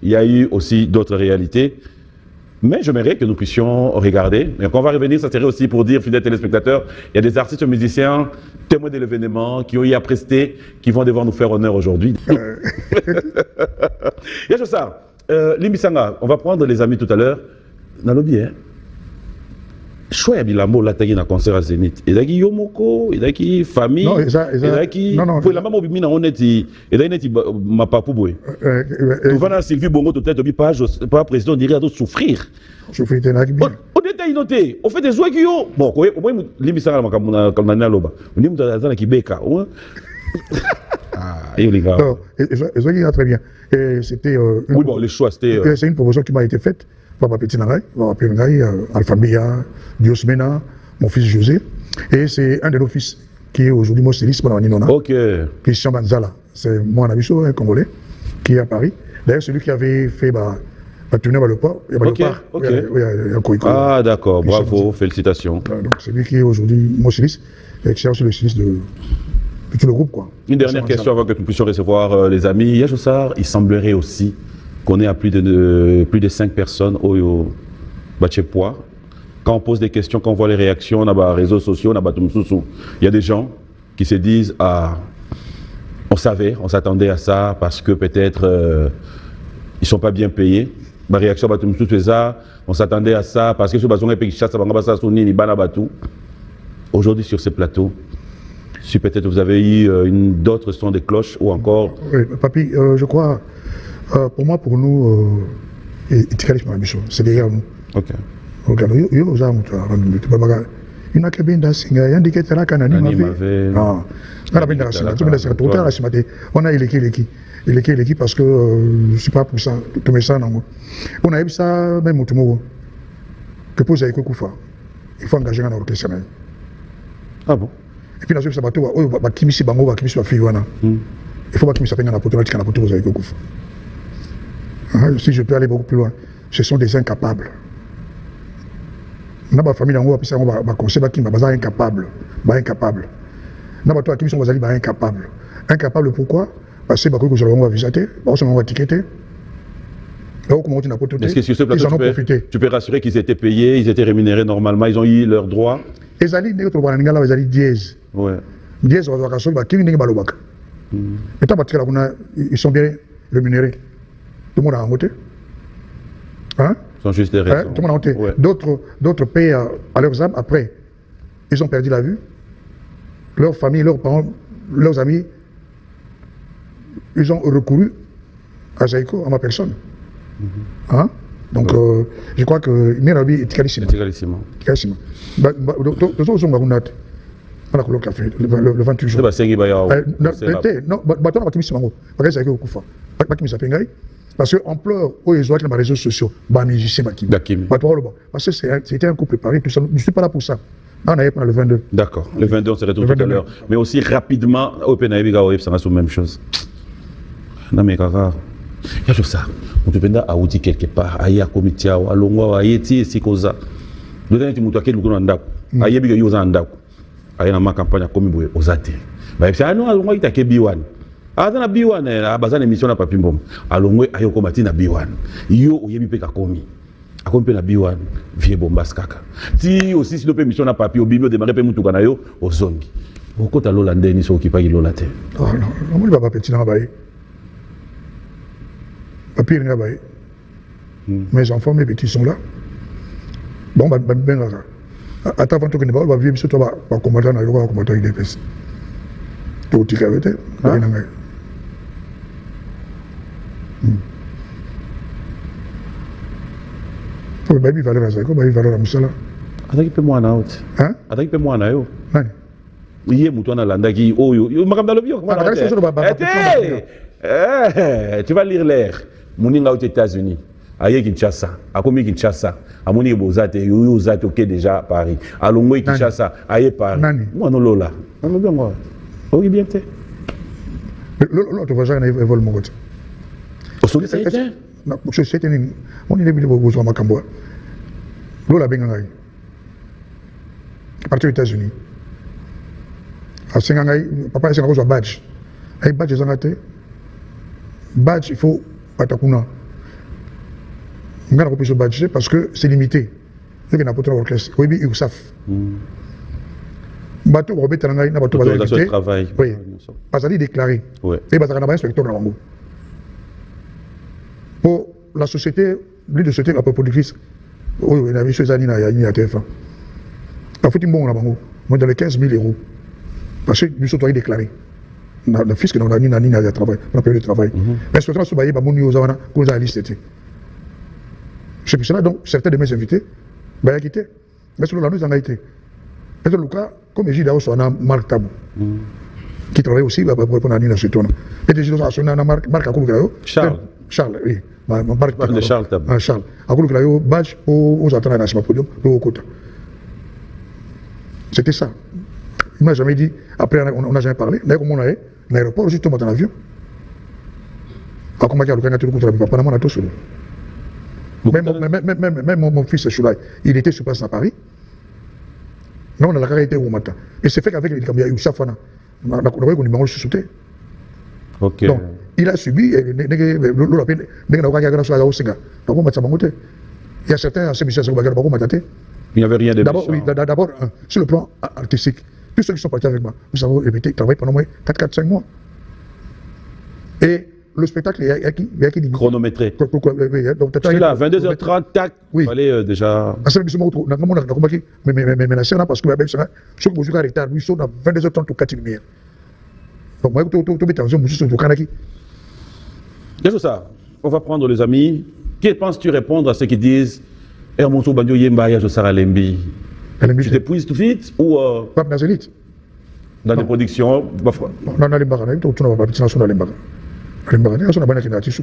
Il y a eu aussi d'autres réalités. Mais j'aimerais que nous puissions regarder. Mais quand on va revenir, ça serait aussi pour dire, fidèles téléspectateurs, il y a des artistes musiciens, témoins de l'événement, qui ont eu à prester, qui vont devoir nous faire honneur aujourd'hui. Yachoussar, Limbisanga, on va prendre les amis tout à l'heure. Nalobi, hein? Choix ya bilambo la tagi na concert à Zénith. Et daki yomoko, et daki famille, et daki pour la maman bimina oneti, et daki neti ma papu boy. Tu vas dans Sylvie Bongo tout tête obi page pas président dirait à d'autres souffrir. Souffrir t'es là bien. On détail noté, on fait des joies qui yo. Bon, au moins limbisanga makamuna kalmana loba. On dit mutazana kibeka. Ah, et les gars. Et très bien. Et c'était oui bon, les choix c'était c'est une proposition qui m'a été faite. Papa Petit Naray, Alpha Bia, Diosmena, mon fils José. Et c'est un de nos fils qui est aujourd'hui mon styliste pour la Ninona. Ok. Christian Banzala. C'est mon ami, un Congolais, qui est à Paris. D'ailleurs, celui qui avait fait la tournée à Balopa. Ok. Ah, d'accord. Bravo. Félicitations. Donc, c'est lui qui est aujourd'hui mon styliste. Et qui est aussi le styliste de tout le groupe, quoi. Une dernière question avant que nous puissions recevoir les amis. Yachoussar, il semblerait aussi qu'on est à plus de 5 personnes au Bachepois. Quand on pose des questions, quand on voit les réactions, on a les réseaux sociaux, on a il y a des gens qui se disent ah, on savait, on s'attendait à ça parce que peut-être ils sont pas bien payés. Ma réaction c'est ça, on s'attendait à ça parce que ce bazon est payé chasse aujourd'hui sur ce plateau. Si peut-être vous avez eu d'autres sons de cloches ou encore. Oui, papy, je crois. Pour nous, c'est derrière nous. Ok. Il a qu'à bien danser, on a éléqué parce que je ne sais pas pour ça, tout mais ça, non. On a eu ça, même au Tomo, que pour Zaïko Koufa, il faut engager un orchestre. Ah bon? Et puis, dans ce bateau, il faut qu'il s'appelle la poteau, il faut qu'il Zaïko Koufa. Si je peux aller beaucoup plus loin, ce sont des incapables. Dans ma famille, on va conseiller qu'ils sont incapables. Dans ma famille, ils sont incapables. Incapable pourquoi? Parce que on va visiter, on va tiqueter. Est-ce que sur ce plateau, ils en ont profité. Tu peux rassurer qu'ils étaient payés, ils étaient rémunérés normalement, ils ont eu leurs droits? Ils allaient dièse. Ouais. Dièse, ils sont bien rémunérés. Tout le monde a en côté. Hein? Ce sont juste des raisons. Tout le monde a en côté. Ouais. D'autres payent à leurs âmes après. Ils ont perdu la vue. Leurs familles, leurs parents, leurs amis, ils ont recouru à Zaïko, à ma personne. Hein? Donc, je crois que Mirabi est calissime. Calissime. Le 28 jours. Parce que ampleur où ils ont les réseaux sociaux, musiciens, parce que c'était un coup préparé, tout ça. Je ne suis pas là pour ça. On est pour le 22. D'accord, le 22 on se retrouve tout à l'heure. Mais aussi rapidement, OpenAI, ça reste la même chose. Non mais Kaka, il y a ça. On te prend à outil quelque part, à y a comité, à l'ongwa, à y est si cosa. Le dernier tu as beaucoup d'andako, à y a biga yosa andako, à y a ma campagne comme boue aux athées. Bah c'est ah non, à l'ongwa il t'a que B1. Ah dans la B1, à base d'émission na papi mbom. À l'ongwa à y a comité na B1. Yo ou yebi pe ka komi. A komi pe na B1, vie bombas kaka. Si aussi si l'opé mission na papi au bimio démarrer pe mutu kana yo au zongi. Au côté l'Hollandais ni so qui pas l'Hollande. Oh non, on va pas petit na baï. Papier n'a pas. Mes enfants, mes petits sont là. Bon, ben, attends, avant tout que on va vivre sur toi, on va combattre dans le roi, on va combattre avec des fesses. Tout est carré, ben, il va aller à Zaïko, il va aller à Moussala. Attends, il peut moi en out. Hein? Attends, il peut moi en out. Nani? Oui, mouton à l'anda qui oh yo makam dans le bio. Tu vas lire l'air. Moninga aux États-Unis. Aïe Kinshasa, à combien Kinshasa, à Moni Bozate, yo zate ok déjà à Paris. À Longwe Kinshasa, aïe Paris. Moi non lola. Non bien moi. Oui bien t'es. L'autre voisin il vole mon côté. Au sol c'est ça. Non, c'est une on est venu au Zama Kamboa. Lola Bengangai. Parti aux États-Unis. À Sengangai, papa est un badge. Un badge ils ont raté. Badge il faut patakuna. On a repris ce badge parce que c'est limité. Il y a un peu d'orchestre. Oui, ils savent. Bateau Robert Tanangai n'a pas tout de travail. Oui. Parce qu'il est déclaré. Et Bazar n'a pas inspecteur dans l'ango. Pour la société, l'île de société la productrice, oui, il y a des années il y a TF1. En fait, il y a moi dans les 15 000 euros. Parce que nous sommes déclarés. Le fisc n'a pas travail, on a payé le travail. Mais ce que je suis la liste. C'est pour cela donc certains de mes invités ont quitté. Mais sur la nous en a été. Et dans le cas, comme Égide a aussi Marc Tabou, qui travaille aussi pour répondre à Nina Sutona. Et des gens a Marc Akoulou. Charles, oui. Marc de Charles Tabou. Charles. Akoulou, badge aux attendants à podium, au côté. C'était ça. Il ne m'a jamais dit, après on n'a jamais parlé, mais comme on a l'aéroport, juste tombe dans l'avion. Comment il y a le candidat contre la papa, on a tout seul. Même mon fils Choulaï, il était sur place à Paris. Non, on a la caractère au matin. Et c'est fait qu'avec les camions, il y a eu Safana. On a eu un numéro sauté. Ok. Donc, il a subi, il y a certains anciens ministères qui ont maté. Il n'y avait rien de d'abord, oui, d'abord, sur le plan artistique, tous ceux qui sont partis avec moi, nous avons travaillé pendant au moins 4-5 mois. Et le spectacle, il y a qui dit chronométré. Tu là, 22h30, tac, il fallait déjà. Mais la scène, parce que je suis en retard, ils sont à 22h30 ou 4 lumières. Donc, moi, je suis au Kanaki. C'est ça. On va prendre les amis. Que penses-tu répondre à ceux qui disent Hermonso Bandio Yemba, je serai à Lembi? Tu t'épuises tout de suite ou pas dans l'élite. Dans les productions? Non, non, les barres, tu n'as pas de dans les barres. Les barres, tu n'as pas de tissu.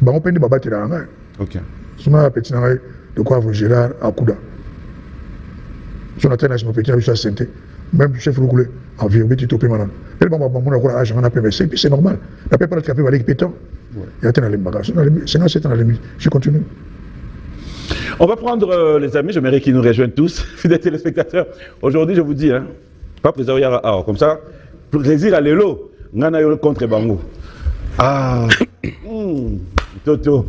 On peut pas battre là. Ok. Si on a un petit de quoi vous Gérard à Kouda. Si on a un petit peu de santé, même le chef roulé en vie, au petit topé maintenant. Et le moment où on a l'argent, on a payé, c'est normal. La plupart des cafés va aller pétant. Il y a un bagages. C'est un 7 ans à la limite. Je continue. On va prendre les amis, j'aimerais qu'ils nous rejoignent tous, fidèles téléspectateurs. Aujourd'hui, je vous dis, pas plaisir, comme ça, plaisir à l'élo. ngana yo contre bango. Ah, Toto.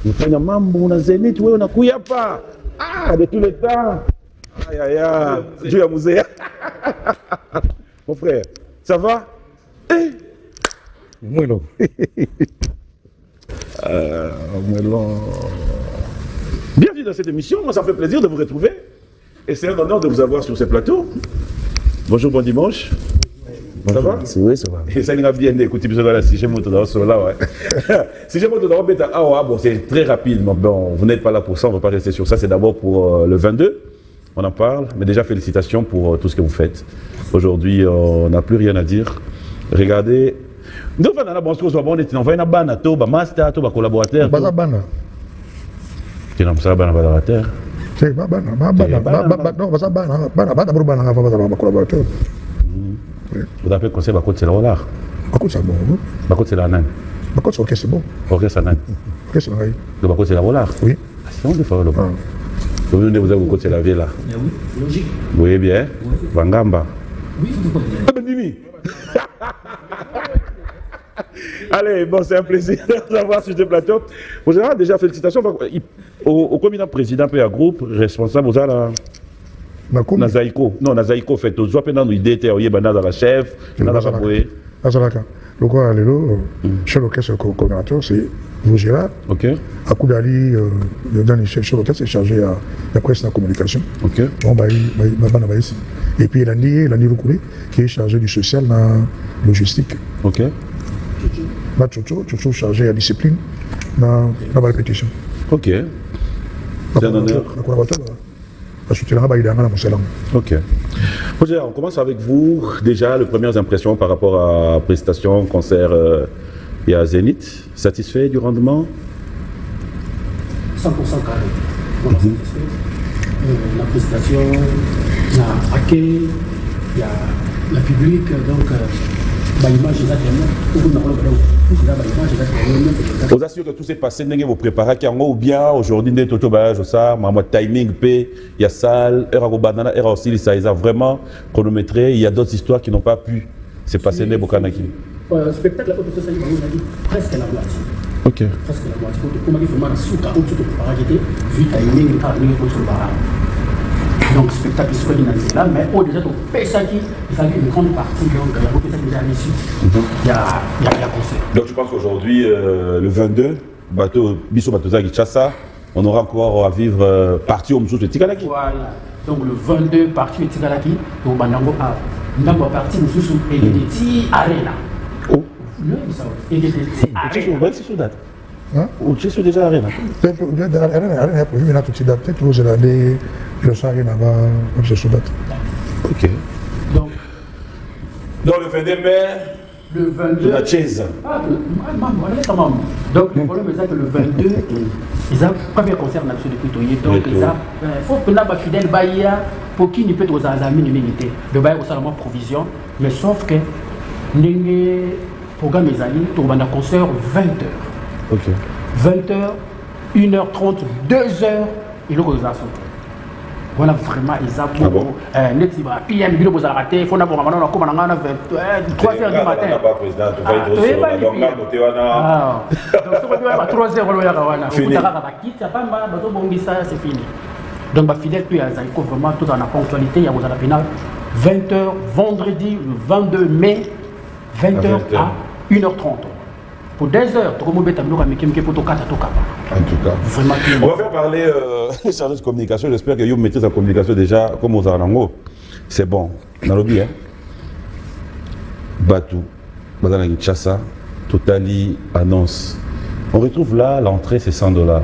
Mfanya mambo na Zenith wewe unakuya hapa. Ah, de tous les temps. Aïe aïe aïe. Dieu a musée. Mon frère, ça va? Melon. Melon. Bienvenue dans cette émission, moi ça me fait plaisir de vous retrouver. Et c'est un honneur de vous avoir sur ce plateau. Bonjour, bon dimanche. Ça va? Oui, ça va. Et ça n'a bien écouté, si j'ai monté dans ce là, ouais. Si j'ai monté dans le bêta, bon, c'est très rapide, mais bon, vous n'êtes pas là pour ça, on ne va pas rester sur ça. C'est d'abord pour le 22, on en parle, mais déjà félicitations pour tout ce que vous faites. Aujourd'hui, on n'a plus rien à dire. Regardez. Nous, on a bon, on est envoyé un ban à tout, un master, tout, un collaborateur. Pas ban. Tu n'as pas un collaborateur. C'est pas ban. Non, pas ban, collaborateur. Vous appelez conseil Bakot c'est la Rolar. Bakot c'est bon. Bakot c'est la Nan. Bakot c'est ok, c'est bon. Ok, c'est la Nan. Ok, c'est vrai. Le Bakot c'est la Rolar. Oui. C'est bon de faire le bon. Vous avez Bakot c'est la vie là. Oui, logique. Vous voyez bien? Vangamba. Oui, vous comprenez. Allez, bon, c'est un plaisir de vous avoir sur ce plateau. Vous avez déjà félicitations au communal président PA Group, responsable, vous avez Nazaïko. Non, Nazaïko fait tout. Soit pendant l'idée, il y a la chef, dans la rapouée. Nazaraka. Le quoi, chez l'orchestre coordinateur, c'est vous Gérard. Ok. Akoudali, le dernier chef de l'orchestre, est chargé à la presse et la communication. Ok. Bon, et puis l'année Roukoulé, qui est chargé du social dans la logistique. Ok. Chocho chargé à la discipline dans la répétition. Ok. C'est un honneur. Le collaborateur, ok. Roger, on commence avec vous. Déjà, les premières impressions par rapport à prestation, concert et à Zénith. Satisfait du rendement? 100% carré. Voilà, satisfait. La prestation, l'accueil, il y a la public, donc l'image exactement. Vous assurez que tout s'est passé, vous préparez ou bien aujourd'hui, timing, il y a salle, il y a aussi vraiment chronométré, il y a d'autres histoires qui n'ont pas pu se passer. Le spectacle, presque la moitié. Ok. Presque la moitié. Comme on dit, vraiment, vu timing, donc, le spectacle est super là, mais au-delà de ça, il fallait une grande partie, donc il y a beaucoup de gens déjà ici. Il y a concert. Donc, je pense qu'aujourd'hui, le 22, bateau Bisso Batoza Gichassa, on aura encore à vivre partie au Moussou de Tikalaki. Voilà. Donc, le 22, partie de Tikalaki, donc, Bandango a une partie Moussou et des petits arena. Oh. Et des petits arena. C'est sur date. Ou tu es déjà arena? Arena, prévu maintenant tout de suite. Peut-être que vous allez le soir, il va sur date. Ok. Donc, le 22 mai, le 22. La chaise. Donc, le problème est que le 22, ils ont le premier concert national de Kutoye. Donc, il faut que nous fidèles pour qui ne peut aux amis de l'unité. Le bail est seulement provision, mais sauf que le programme est allé pour un concert 20h. Ok. 20h, 1h30, 2h, il y a l'organisation. Voilà vraiment, ils ont beaucoup. PM, il faut rater, il faut avoir 3h du matin. C'est fini. Donc, fidèle, il y a vraiment tout dans la ponctualité, il y a 20h, vendredi, le 22 mai, 20h à 1h30. Pour 2 heures, en tout cas, vraiment, on va faire parler les chargés de communication. J'espère que vous maîtrisez la communication déjà comme aux Arango. C'est bon. Dans le bien. Batou, Badana Kinshasa, Totali annonce. On retrouve là, l'entrée c'est $100.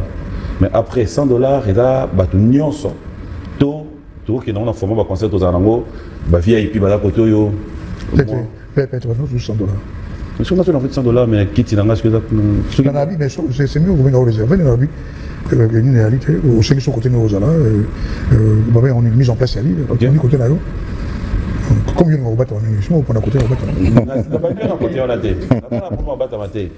Mais après $100, et là, Batou Nyonso. Tout qui est dans le format de concert aux Arango, via et puis Badakoto yo. Peut-être $100. Je suis en fait $100, mais qui t'y n'engage que ça? C'est mieux que vous réserver dans la vie. Une réalité, au sein de son côté de nos là, on a une mise en place à l'île. On est côté là. Combien de battre en émission pour côté on n'a pas bien côté on a été. On a pas battre maté.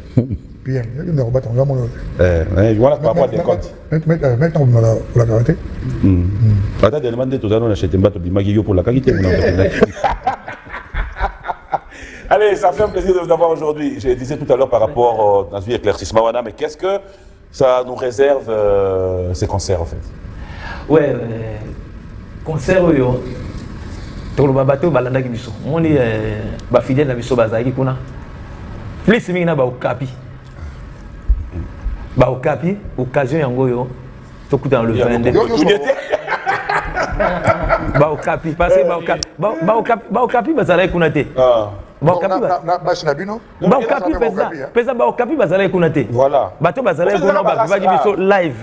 Bien, il y a battre vraiment. Voilà par rapport à des comptes. Maintenant on la garantie. Attends, demandez tout à l'heure on achète un bateau de Magio pour la qualité. Allez, ça fait un plaisir de vous avoir aujourd'hui. Je disais tout à l'heure par rapport à notre éclaircissement, mais qu'est-ce que ça nous réserve ces concerts en fait? Ouais, concert yo. Tolo bateau balanda ki biso. Moni ba fidèle na biso bazaki kuna. Plus mingi na ba okapi. Ba okapi, occasion yango yo. Tokuta dans le 22. Ba okapi parce que ba okapi bazala kuna te. Ba okapi pesa ba okapi bazala kuna te. Voilà. Bato bazala kuna ba vivaki biso live.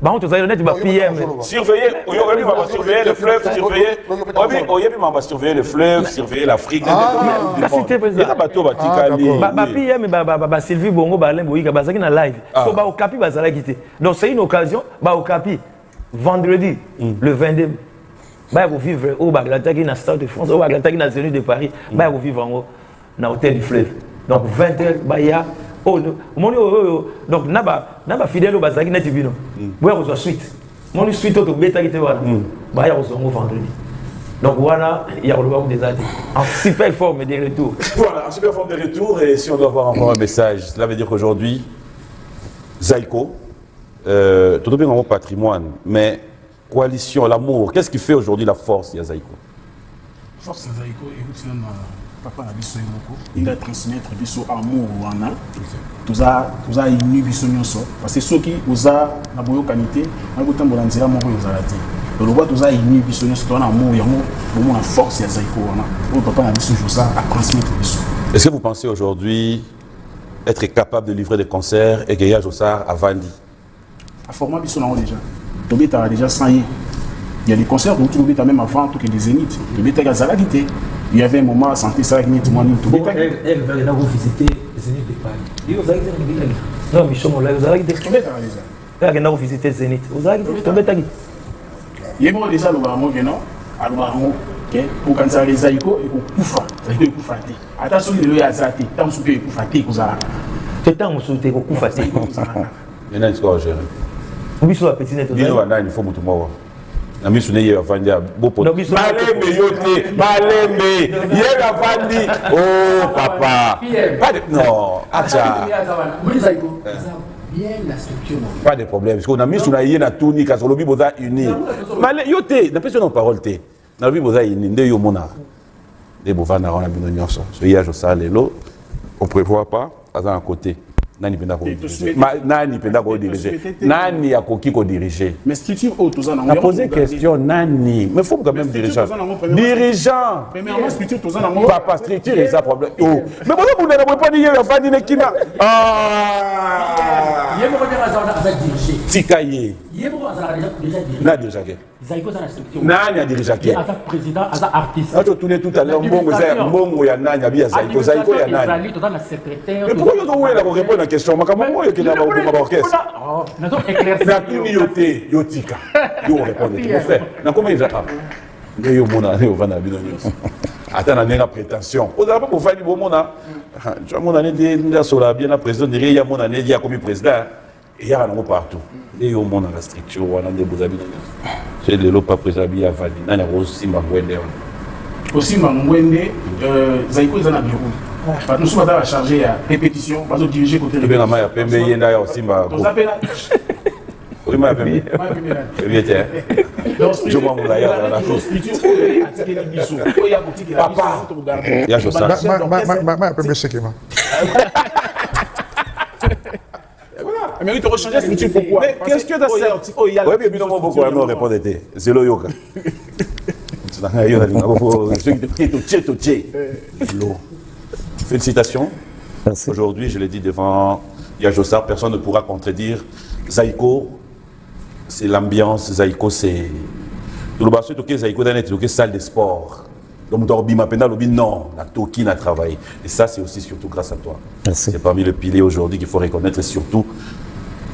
Ba on tozali honnête ba PM. Surveiller, on va surveiller le fleuve, surveiller. On va surveiller le fleuve, surveiller l'Afrique. La cité président. Ba bateau ba tikali. Ba PM ba Sylvie Bongo ba Lembo Ika bazaki na live. So ba okapi bazala kité. Donc c'est une occasion ba okapi vendredi le 22. Bah vous vivre au Bagdad qui na Stade de France, au Bagdad qui na Zénith de Paris, bah vous vivre en haut na hôtel du Fleuve. Donc 20h bah ya donc naba fidèle au bazaki na tibino. Bah vous suite. Mon suite au beta qui te voilà. Bah ya vous vendredi. Donc voilà, il y a le des athées. En super forme de retour. Voilà, en super forme de retour. Et si on doit avoir encore un message, cela veut dire qu'aujourd'hui, Zaïko, tout bien dans mon patrimoine, mais coalition, l'amour, qu'est-ce qui fait aujourd'hui la force de Zaïko? Force de Zaïko, écoute, papa a biso yoko, il a transmettre biso amour wana. Tout ça inu biso nyonso parce que ceux qui osa na boyo kanité, na botambola nzela moko yozalati. Le roi tout ça inu biso nyonso to na amour yango, bon la force de Zaïko wana. O papa a biso josa à transmettre biso. Est-ce que vous pensez aujourd'hui être capable de livrer des concerts et que Yaya Jossar a vendu? À format biso nango déjà. Tobeta a déjà 100 ans. Il y a des concerts où Tobeta même avant tout que des zéniths. Tobeta a Zalagité. Il y avait un moment à santé ça qui n'est tout le monde. Tobeta elle va aller visiter Zénith de Paris. Il vous avez dit non, mais on l'a Zalagité. Tobeta a déjà. Elle va visiter Zénith. Vous avez dit Tobeta qui? Il y a déjà le baron que non. Alors pour quand ça les Zaïko et pour Koufa. Zaïko et Koufa. Attention il y a Zati. Tant souper Koufa té Kouzara. C'est tant souper Koufa té. Maintenant il faut gérer. Oui, sur la petite net. Il faut que tu m'envoies. Na misu ne ye avandi bopo. Malembe yote, malembe. Ye avandi. Oh papa. Pas de non, acha. Bien la structure. Pas de problème parce qu'on a mis sur la yena tourni kasolobi boza uni. Malé yote, na personne en parole te. Na bi boza uni nde yo mona. De bovana on a bino nyonso. So Yaya Jossar lelo, on prévoit pas à côté. Nani penda ko diriger. Nani penda ko diriger. Nani akoki ko diriger. Mais structure auto ça na poser question nani. Mais faut quand même dirigeant. Dirigeant. Premièrement structure to ça na papa structure et ça problème. Oh. Mais bon on n'a pas dit ya fandi nekina. Ah. Yemo ko déjà ça diriger. Tikaye. Yemo ko ça déjà diriger. Na déjà que. Zaïko ça la structure. Nani a dirigé qui? Asa président, asa artiste. Quand tu tournes tout à l'heure mbongo ya nani abi ya Zaïko. Zaïko ya nani. Zaïko dans la secrétaire. Mais pourquoi yo doit la répondre à la question? Makambo yo kina ba orchestre. Oh, na donc éclairci. Na tuni yote yotika. Yo répondre mon frère. Na comment ils a mais yo mona ne ovana bino nyonso. Ata na nenga prétention. Oza pas pour faire du bon mona. Tu vois mon année de sola bien la président dirait ya mon année dia comme président. Et il y a un partout. Et il y a la structure, il y a des beaux habits. C'est le lot pas président à Vali. Il y a aussi Mangwende. Aussi Mangwende, Zaïko est dans le bureau. Nous sommes à charger à répétition, pas de diriger côté de l'État. Il y a PMB, il y a aussi Mangwende. Oui, ma PMB. Je m'en vais là. Papa. Il y a Jossar. Ma PMB, c'est qui moi? Mais il te rechange la structure pourquoi? Mais qu'est-ce que tu as fait? Oui, mais bien beaucoup à répondre. C'est le yoga. Félicitations. Aujourd'hui, je l'ai dit devant Yaya Jossar, personne ne pourra contredire. Zaïko, c'est l'ambiance. Zaïko, c'est. Tout le bassin, Zaïko, c'est une salle de sport. Donc, non, la Toki n'a travaillé. Et ça, c'est aussi surtout grâce à toi. C'est parmi les piliers aujourd'hui qu'il faut reconnaître. Et surtout,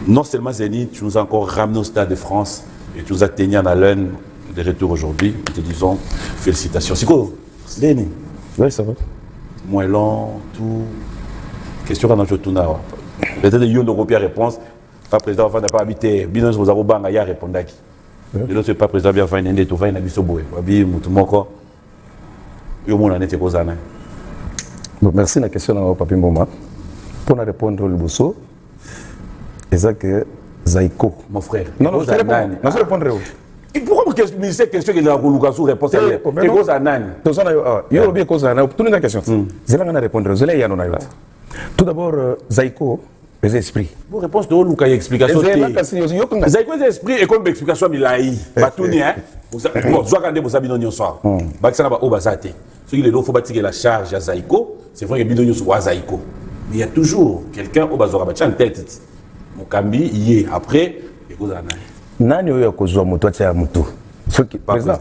non seulement Zénith, tu nous as encore ramené au Stade de France et tu nous as tenu en haleine de retour aujourd'hui. Nous te disons félicitations. C'est quoi? Zénith? Oui, ça va. Moellon, tout. Question qu'on a joué tout là. Peut-être qu'il y a une européenne réponse. Pas président, on n'a pas habité. Bien, nous avons pas répondu. Le n'est pas président, bien, on a été tout fait, on a vu ce boé. Yo mona nete kozana. Merci la question de Papi Mboma. Pour répondre au Bosso, c'est ça que Zaïko. Mon frère. Non, je répondre. Pourquoi que le ministère question qu'il a sous réponse à elle? Et cause à Nani. Il y a bien cause à Nani. Tout le monde a question. Je vais répondre. Je vais y aller. Tout d'abord, Zaïko, les esprits. Vous réponse de Luka explication. Zaïko les esprits et comme explication milaï. Batuni hein. Bon, soit quand vous avez binono soir. Baxana ba obazate. Ce qui est là, faut bâtir la charge à Zaïko. C'est vrai que binono soit Zaïko. Mais il y a toujours quelqu'un au bazora batcha en tête. Mon cambi y est après et cause à Nani. Nani oyo kozwa moto atia moto soki président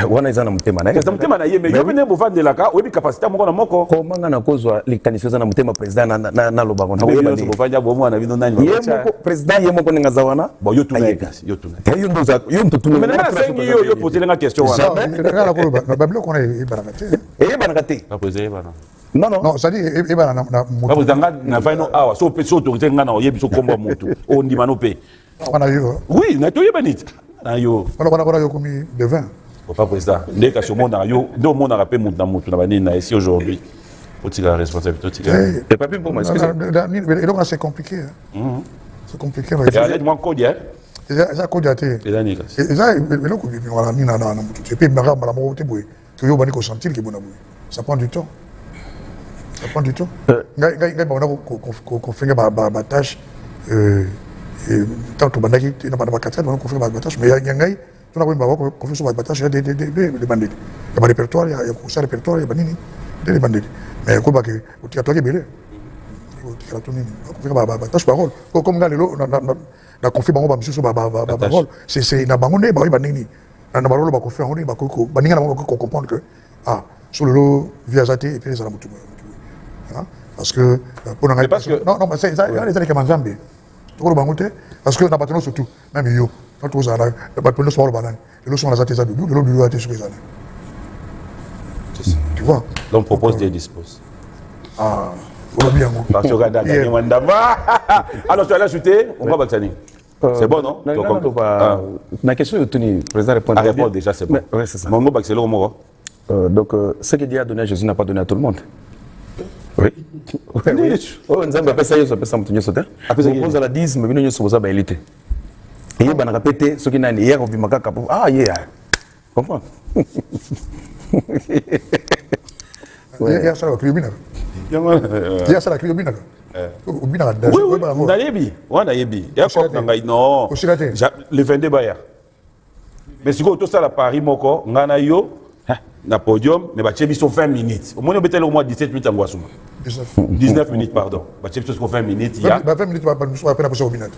wana ezana mutema na président mutema na ye mais yo bene bovande laka oyebi capacité moko na moko komanga na kozwa likanisi na mutema président na lobako na oyeba ni bovanja bomo na bino nani ye moko président ye moko ninga zawana bon yo tuna yo tuna yo ndoza yo mtutuna mais na sengi yo poser nga question wana ngala ko ba bablo ko na ibarakate ibarakate pas poser bana non ça dit ibana na moto zanga na vaino awa so pe so autorité nga na oyebi so komba moto o ndima no pe wana yo oui na to yebanit na yo wana yo komi de 20 pas président ndeka so mona yo ndo mona rappel moto na moto na banini na ici aujourd'hui faut tirer la responsabilité et pas pour moi excusez c'est compliqué c'est compliqué mais allez moi codia eza kodia te eza eloko bibi wala ni na moto et puis mara mala mo te boy to yo bani ko sentir que bona boy ça prend du temps ngai ba ko finga ba tâche tant que bandaki na ba katret ba ko finga ba tâche mais ya ngai to na ba ko finga ba tâche de bandit ya répertoire ya ko sa répertoire ya banini de bandit mais ko ba ke o tia to ke belé o tia to nini ko finga ba tâche parole ko comme ngai lelo na confier bango ba misusu ba parole c'est na bango ne ba banini na ba ba ko faire on ba ko baninga na ko comprendre que sur le lot via Zate et puis les alamutu. Parce que pour non mais c'est ça les années comme Zambie. Tout le bangote parce que na batono surtout même yo quand tu as la batono sur le banane les lots sont la Zate ça de l'eau a été sur les années. Tu vois. Donc propose des disposes. Bien parce que regarde alors tu as ajouté on va Baksani. C'est bon non? La question est tenue président répondre déjà c'est bon. Oui c'est ça. Mongo Bakselo Moro. Donc, ce que Dieu a donné à Jésus n'a pas donné à tout le monde. Oui. Oh, nous avons appelé ça, nous avons appelé ça. On pose à la 10, mais nous sommes à l'élite. Et il va répéter ce qu'il a dit hier au Bimaka. Ah, hier. Comprends? Il y a ça au tribunal. Il y a ça au tribunal. Oui, Nayebi. Il y a quoi non. Le 22 Baya. Mais si vous avez à Paris, Moko, ngana yo, na podium, mais bachebi sont 20 minutes. Au moins, on au moins 17 minutes en Guasuma. 19 minutes, pardon. Bachebi sont 20 minutes. Il y a 20 minutes, on va pas passer au minute.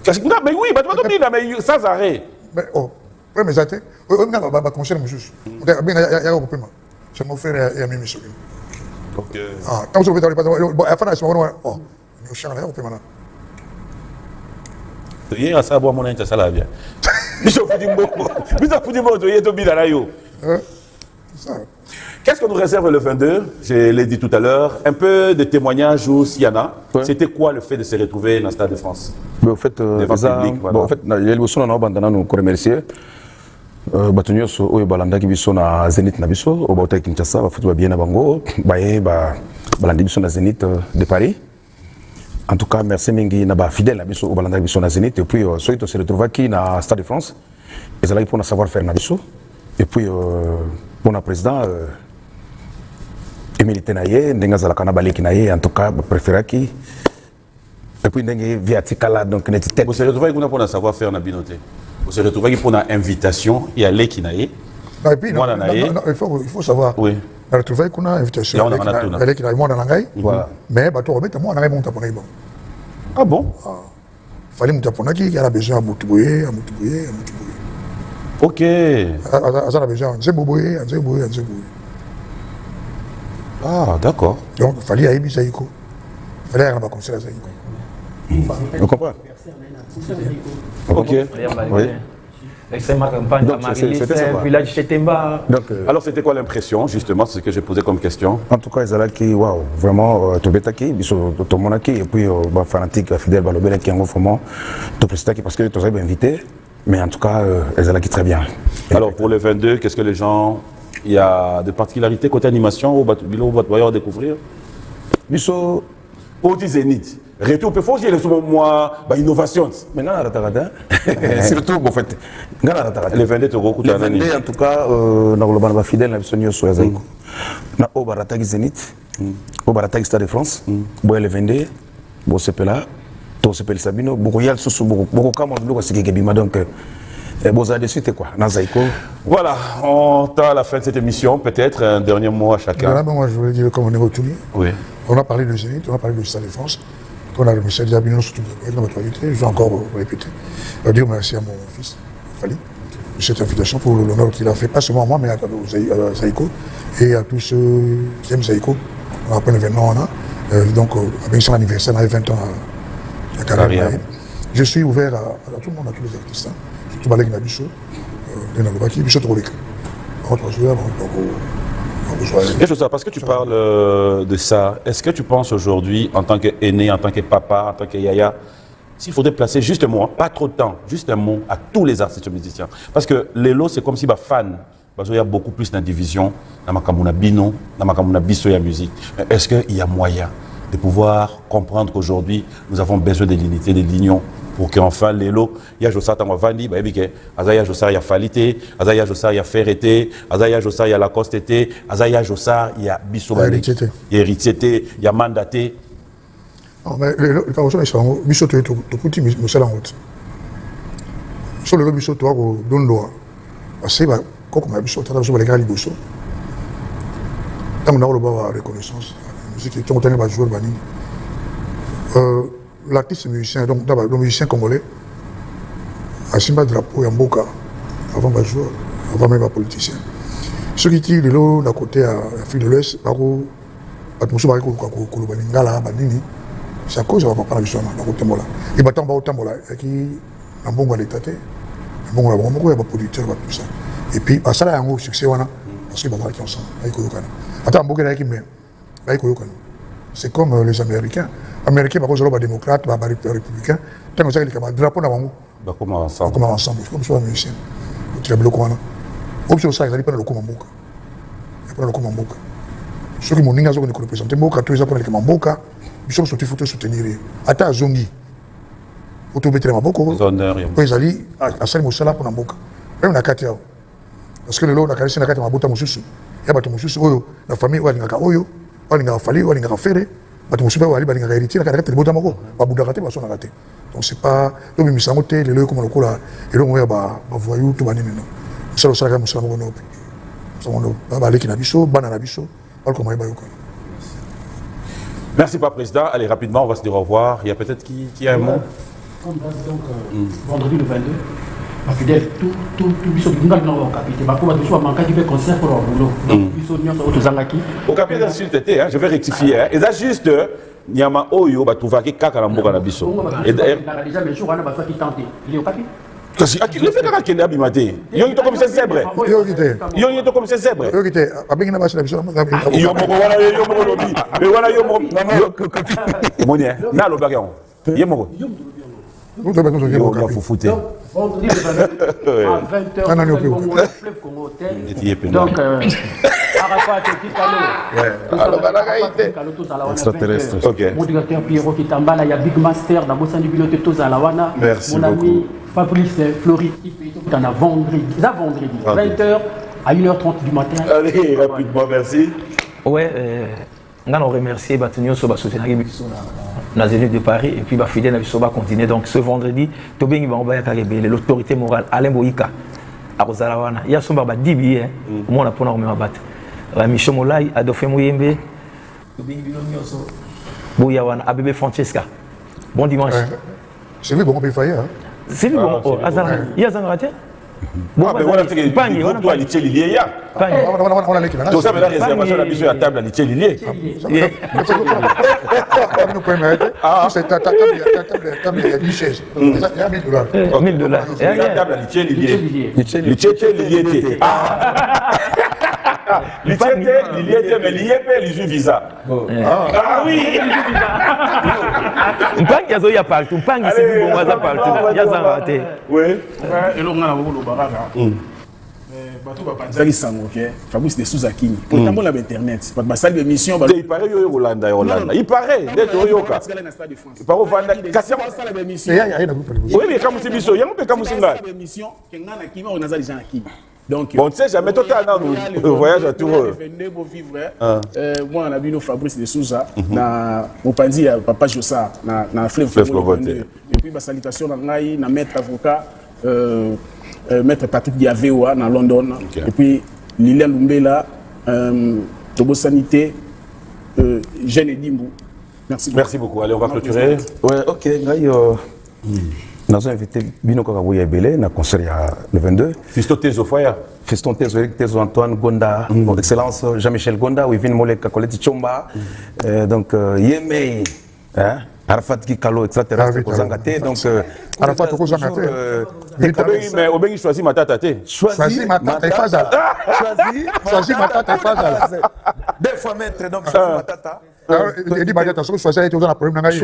Mais oui, mais sans arrêt. Mais oh, oui, mais ça a été. On va conseiller mon juge. Il y a un peu. C'est mon frère et ami Michel. Ok. Quand vous avez parlé, bon, à la fin, oh, nous sommes là, on peut maintenant. Il y a ça, mon ami, ça là bien. Qu'est-ce qu'on nous réserve le 22? Je l'ai dit tout à l'heure. Un peu de témoignages ou s'il y en a. Ouais. C'était quoi le fait de se retrouver dans le Stade de France? Mais au fait, il y a le son en bandana nous remercier. Batunyo so oyo balanda ki biso na Zénith na biso o bauta Kinshasa ba football bien na bango baye ba balanda biso na Zénith de Paris. En tout cas, merci mingi na ba fidèle na biso o balanda biso na Zénith et puis so se retrouva qui na Stade de France. Ils allaient pour savoir faire na biso. Et puis pour le président Émile Tenaye, ndenga zala kana baleki naye en tout cas préféré qui et puis ndenga viatikala donc n'était vous se retrouvez pour savoir faire na binoté. Vous se retrouvez pour une invitation et aller qui naye. Non, et puis il faut savoir. Oui. On retrouver qu'on a invitation aller qui naye moi dans ngai. Voilà. Mais bato remettre moi ngai monta pona. Ah bon? Fallait monta pona qui a besoin à Moutouboye. Ok. Ça a besoin de Boboye. Ah, d'accord. Donc, il fallait aller à Zaïko. Il fallait aller à conseiller à Zaïko. Vous comprenez? Ok. Oui. Village Chetemba. Alors, c'était quoi l'impression, justement? C'est ce que j'ai posé comme question. En tout cas, ils allaient qui, waouh, vraiment, Tobetaki, Tomonaki, et puis, fanatique, fidèle, Balobele, qui est en vraiment, Topestaki, parce que tu as invité. Mais en tout cas, elles allaient qui très bien. Alors, pour le 22, qu'est-ce que les gens. Il y a des particularités côté animation au Bilo, votre voyeur découvrir? biso Oti Zénith. Retour, il faut aussi les mois innovation. mais ngana ratakata surtout en fait ngana ratakata Les 22 euros coûtent un année. en tout cas na koloba na ba fidèle na biso nyonso ya zaiko na o barataki Zénith o barataki Stade de France boya le 22 bo sepela to sepel Sabino boko yal susu boko kama biloko sikeke bima donc boza de suite quoi na zaiko. Voilà, on t'a à la fin de cette émission, peut-être un dernier mot à chacun. Voilà, moi je voulais dire comme on est retourné. Oui. On a parlé de Zénith, on a parlé de Stade de France. On a remercié Diabino surtout de notre notoriété. Je vais encore répéter. Je veux dire merci à mon fils, Fali, de cette invitation pour l'honneur qu'il a fait, pas seulement à moi, mais à Zaiko et à tous ceux qui aiment Zaiko. On a un événement, on a. Donc, avec son anniversaire, on a 20 ans à carrière. Je suis ouvert à tout le monde, à tous les artistes. Surtout Balek Nabiso, Nabaki, Bichot Rolek. Et je sais, parce que tu parles de ça, est-ce que tu penses aujourd'hui, en tant qu'aîné, en tant que papa, en tant que yaya, s'il faudrait placer juste un mot, pas trop de temps, juste un mot à tous les artistes musiciens? Parce que les lots, c'est comme si fan, parce qu'il y a beaucoup plus d'indivision dans ma Kamuna Bino, dans ma Kamuna Bisso et musique. Est-ce qu'il y a moyen de pouvoir comprendre qu'aujourd'hui, nous avons besoin de l'unité, de l'union, pour qu'enfin les lots, il y a Jossa Tango Vandi, Azaya Jossa, il y a Falité, Azaya Jossa, il y a Ferreté, Azaya Jossa, il y a Lacoste, Azaya Jossa, il y a Bissobali, il y a Héritiété, il y a Mandaté. Non, mais les paroles sont Bissot, tu es tout petit, mais c'est la honte. Sur le Bissot, tu as donné loi. Parce que, quand on a Bissot, tu as besoin de les gars Bissot. Tant qu'on a la reconnaissance, la musique, tu as besoin de jouer le l'artiste musicien, donc d'abord le musicien congolais, a signé un drapeau en Boka, avant de jouer, avant même un politicien. Ceux qui tirent de l'eau d'un côté à l'Afrique de l'Ouest, c'est à cause de la papa de la et battant Baotambola, qui a un bon dictateur, un bon producteur, tout ça. Et puis, ça a un succès, parce qu'ils sont ensemble. Attends, c'est comme les Américains. Américains, par exemple, les démocrates, les républicains, tant que ça, ils ont un drapeau dans le monde. Comment ensemble? Comment ensemble? Comme ça, les musiciens. Tu as bloqué. Option ça, ils n'ont pas le coup en boca. Ils n'ont pas le coup en boca. Ceux qui m'ont dit qu'ils ont représenté Boka, tous les Japonais qui m'ont boca, ils sont sortis pour soutenir. Attends, Zongi. Pour te mettre dans Boka. Ils ont dit, à ça, ils sont là pour la boca. Même la Katia. Parce que le lot, on a caressé la Katia, on a bouté mon souci. Il y a battu mon souci, la famille, on a Oyo, on a fallu, on a fait. Donc c'est pas donc mais ça monte les lieux comme le coup là et donc on va voyou tout banni maintenant ça le sera comme ça on va aller qui nabiso banana biso comment il va. Merci pas président. Allez rapidement on va se dire au revoir. Il y a peut-être qui a un mot. Comme donc vendredi le 22 ma fidèle tout biso binga na au capité ba ko ba biso manka qui fait concert pour le boulot donc biso nyonso otozangaki au capité d'insulte je vais rectifier et ça juste Nyama Oyo ba tuvaki kaka na mboka na biso et d'ailleurs déjà mais jour on a pas qui tenter il est au capité kasi le fait kaka kende abimate yo to comme c'est zèbre yo to comme c'est zèbre yo kité abinga na biso yo moko lobi mais voilà yo moko monia na lo bagay on yo moko nous devons nous dire au foufoute vendredi à 20h donc extraterrestre. Mon directeur Pierrot Kitambala, il y a Big Master dans mon bibliothèque Tozalawana. Merci mon ami Fabrice Flori, il en a vendredi 20h à 1h30 du matin. Allez, rapidement, merci. Ouais, on a remercié Batunio sur la société dans les de Paris et puis fidèle à Bisoba continuer. Donc ce vendredi, Tobingi Bamba l'autorité morale Alain Boïka à Rosalawana. Il y a son baba 10 billets, moi on a pour nous battre. Michel Molay, Adolphe Mouyembe, Bouyawan, Abébé Francesca. Bon dimanche. C'est lui, bon, on peut faire. C'est lui, bon, il y a un raté. Bon, mais voilà, c'est que on doit aller chez Lilier. On a l'équipe. Tu sais, la réservation de la mission à table, elle est chez Lilier. Nous pouvons mettre. C'est ta table, il y a 10 chaises. Il y a $1000. $1000. La table, elle est chez Lilier. Lilier. Lilier, mais Lilier paie les visa. Ah oui! Mpang yazo ya partout, mpang ici bon waza partout. Ya za raté. Oui. Et l'on a beaucoup de baraka. bato bapanzaki sango ke Fabrice de Souza Kini pour tambola ba internet ba salle émission il paraît yo Rolanda il paraît d'être yoka par vanda kasi on salle émission oui mais comme c'est biso yango pe comme singa émission ke ngana kima on azali gens Kini donc bon tu sais jamais total dans le voyage à tour beau vivre moi on a vu nos Fabrice de Souza na mopanzi ya papa Jossa na fleuve et puis ba salutation na ngai na maître avocat maître Patrick Diavewa dans London et puis Lilian Lumbela Tobo Sanité Jeanne Edimbu merci beaucoup allez on va clôturer ouais ok ngai nous avons invité Bino Kakabouya Ebele na concert le 22 Fiston Tezo Foya Fiston Tezo Eric Tezo Antoine Gonda excellence Jean-Michel Gonda Wivine Moleka Colette Chomba donc Yemei hein Arafat Kikalo extraterrestre Kozangate donc Arafat Kozangate mais au bengi choisi Matata te choisi Matata Fazal choisi Matata Fazal deux fois maître donc choisi Matata il dit Matata so choisi été dans la problème ngai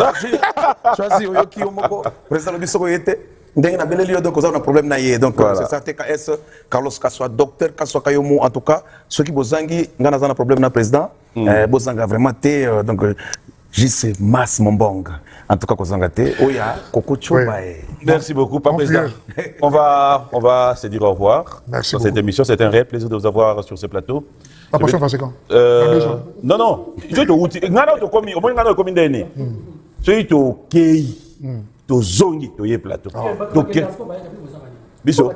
choisi oyoki omoko président Bisoko yete ndenge na beleli donc on a un problème na yé donc c'est ça TKS Carlos Kaswa docteur Kaswa Kayomo en tout cas ceux qui bozangi ngana za na problème na président bozanga vraiment té donc JC Mas Mombong. En tout cas, Oya, Koko Chobae. Merci beaucoup, Papa Président. On va se dire au revoir. Merci dans cette émission. C'est un réel plaisir de vous avoir sur ce plateau. La prochaine fois, c'est quand non. Je te dis, au moins, on a combien d'années. Je te dis, tu zongi, tu es plateau. Biso.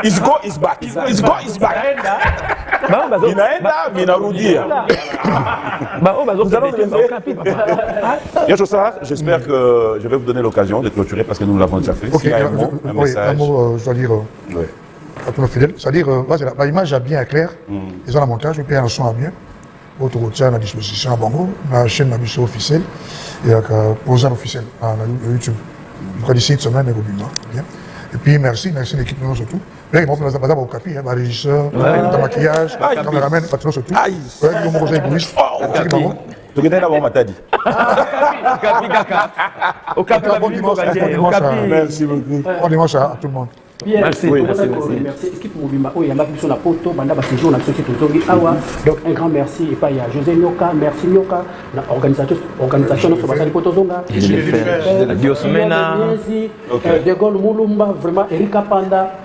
Biso is back. J'espère que je vais vous donner l'occasion de clôturer parce que nous l'avons déjà fait. Okay, un message. Je dois dire à tous nos fidèles, c'est-à-dire l'image est bien claire, ils ont la montage, et puis un son à bien. Autre routier à disposition à Bango, la chaîne Nabiso officielle et à Posan officiel à YouTube. Je crois d'ici une semaine, et puis merci l'équipe nous surtout. Là, ils vont faire la au capi, le régisseur, le maquillage, le caméraman, patron surtout. Ils vont manger égoïste. Tu connais d'abord ma tadi. Au capi, merci beaucoup. Bon dimanche à tout le monde. Merci. Merci. Équipe Mobima, il y a ma sur la poto, Banda Baséjour, la société Totongi Awa. Donc un grand merci. Et pas il y a José Nyoka, merci Nyoka, l'organisation de Sobasali Potozonga. Diosmena, De Gaulle Moulumba, vraiment Erika Panda.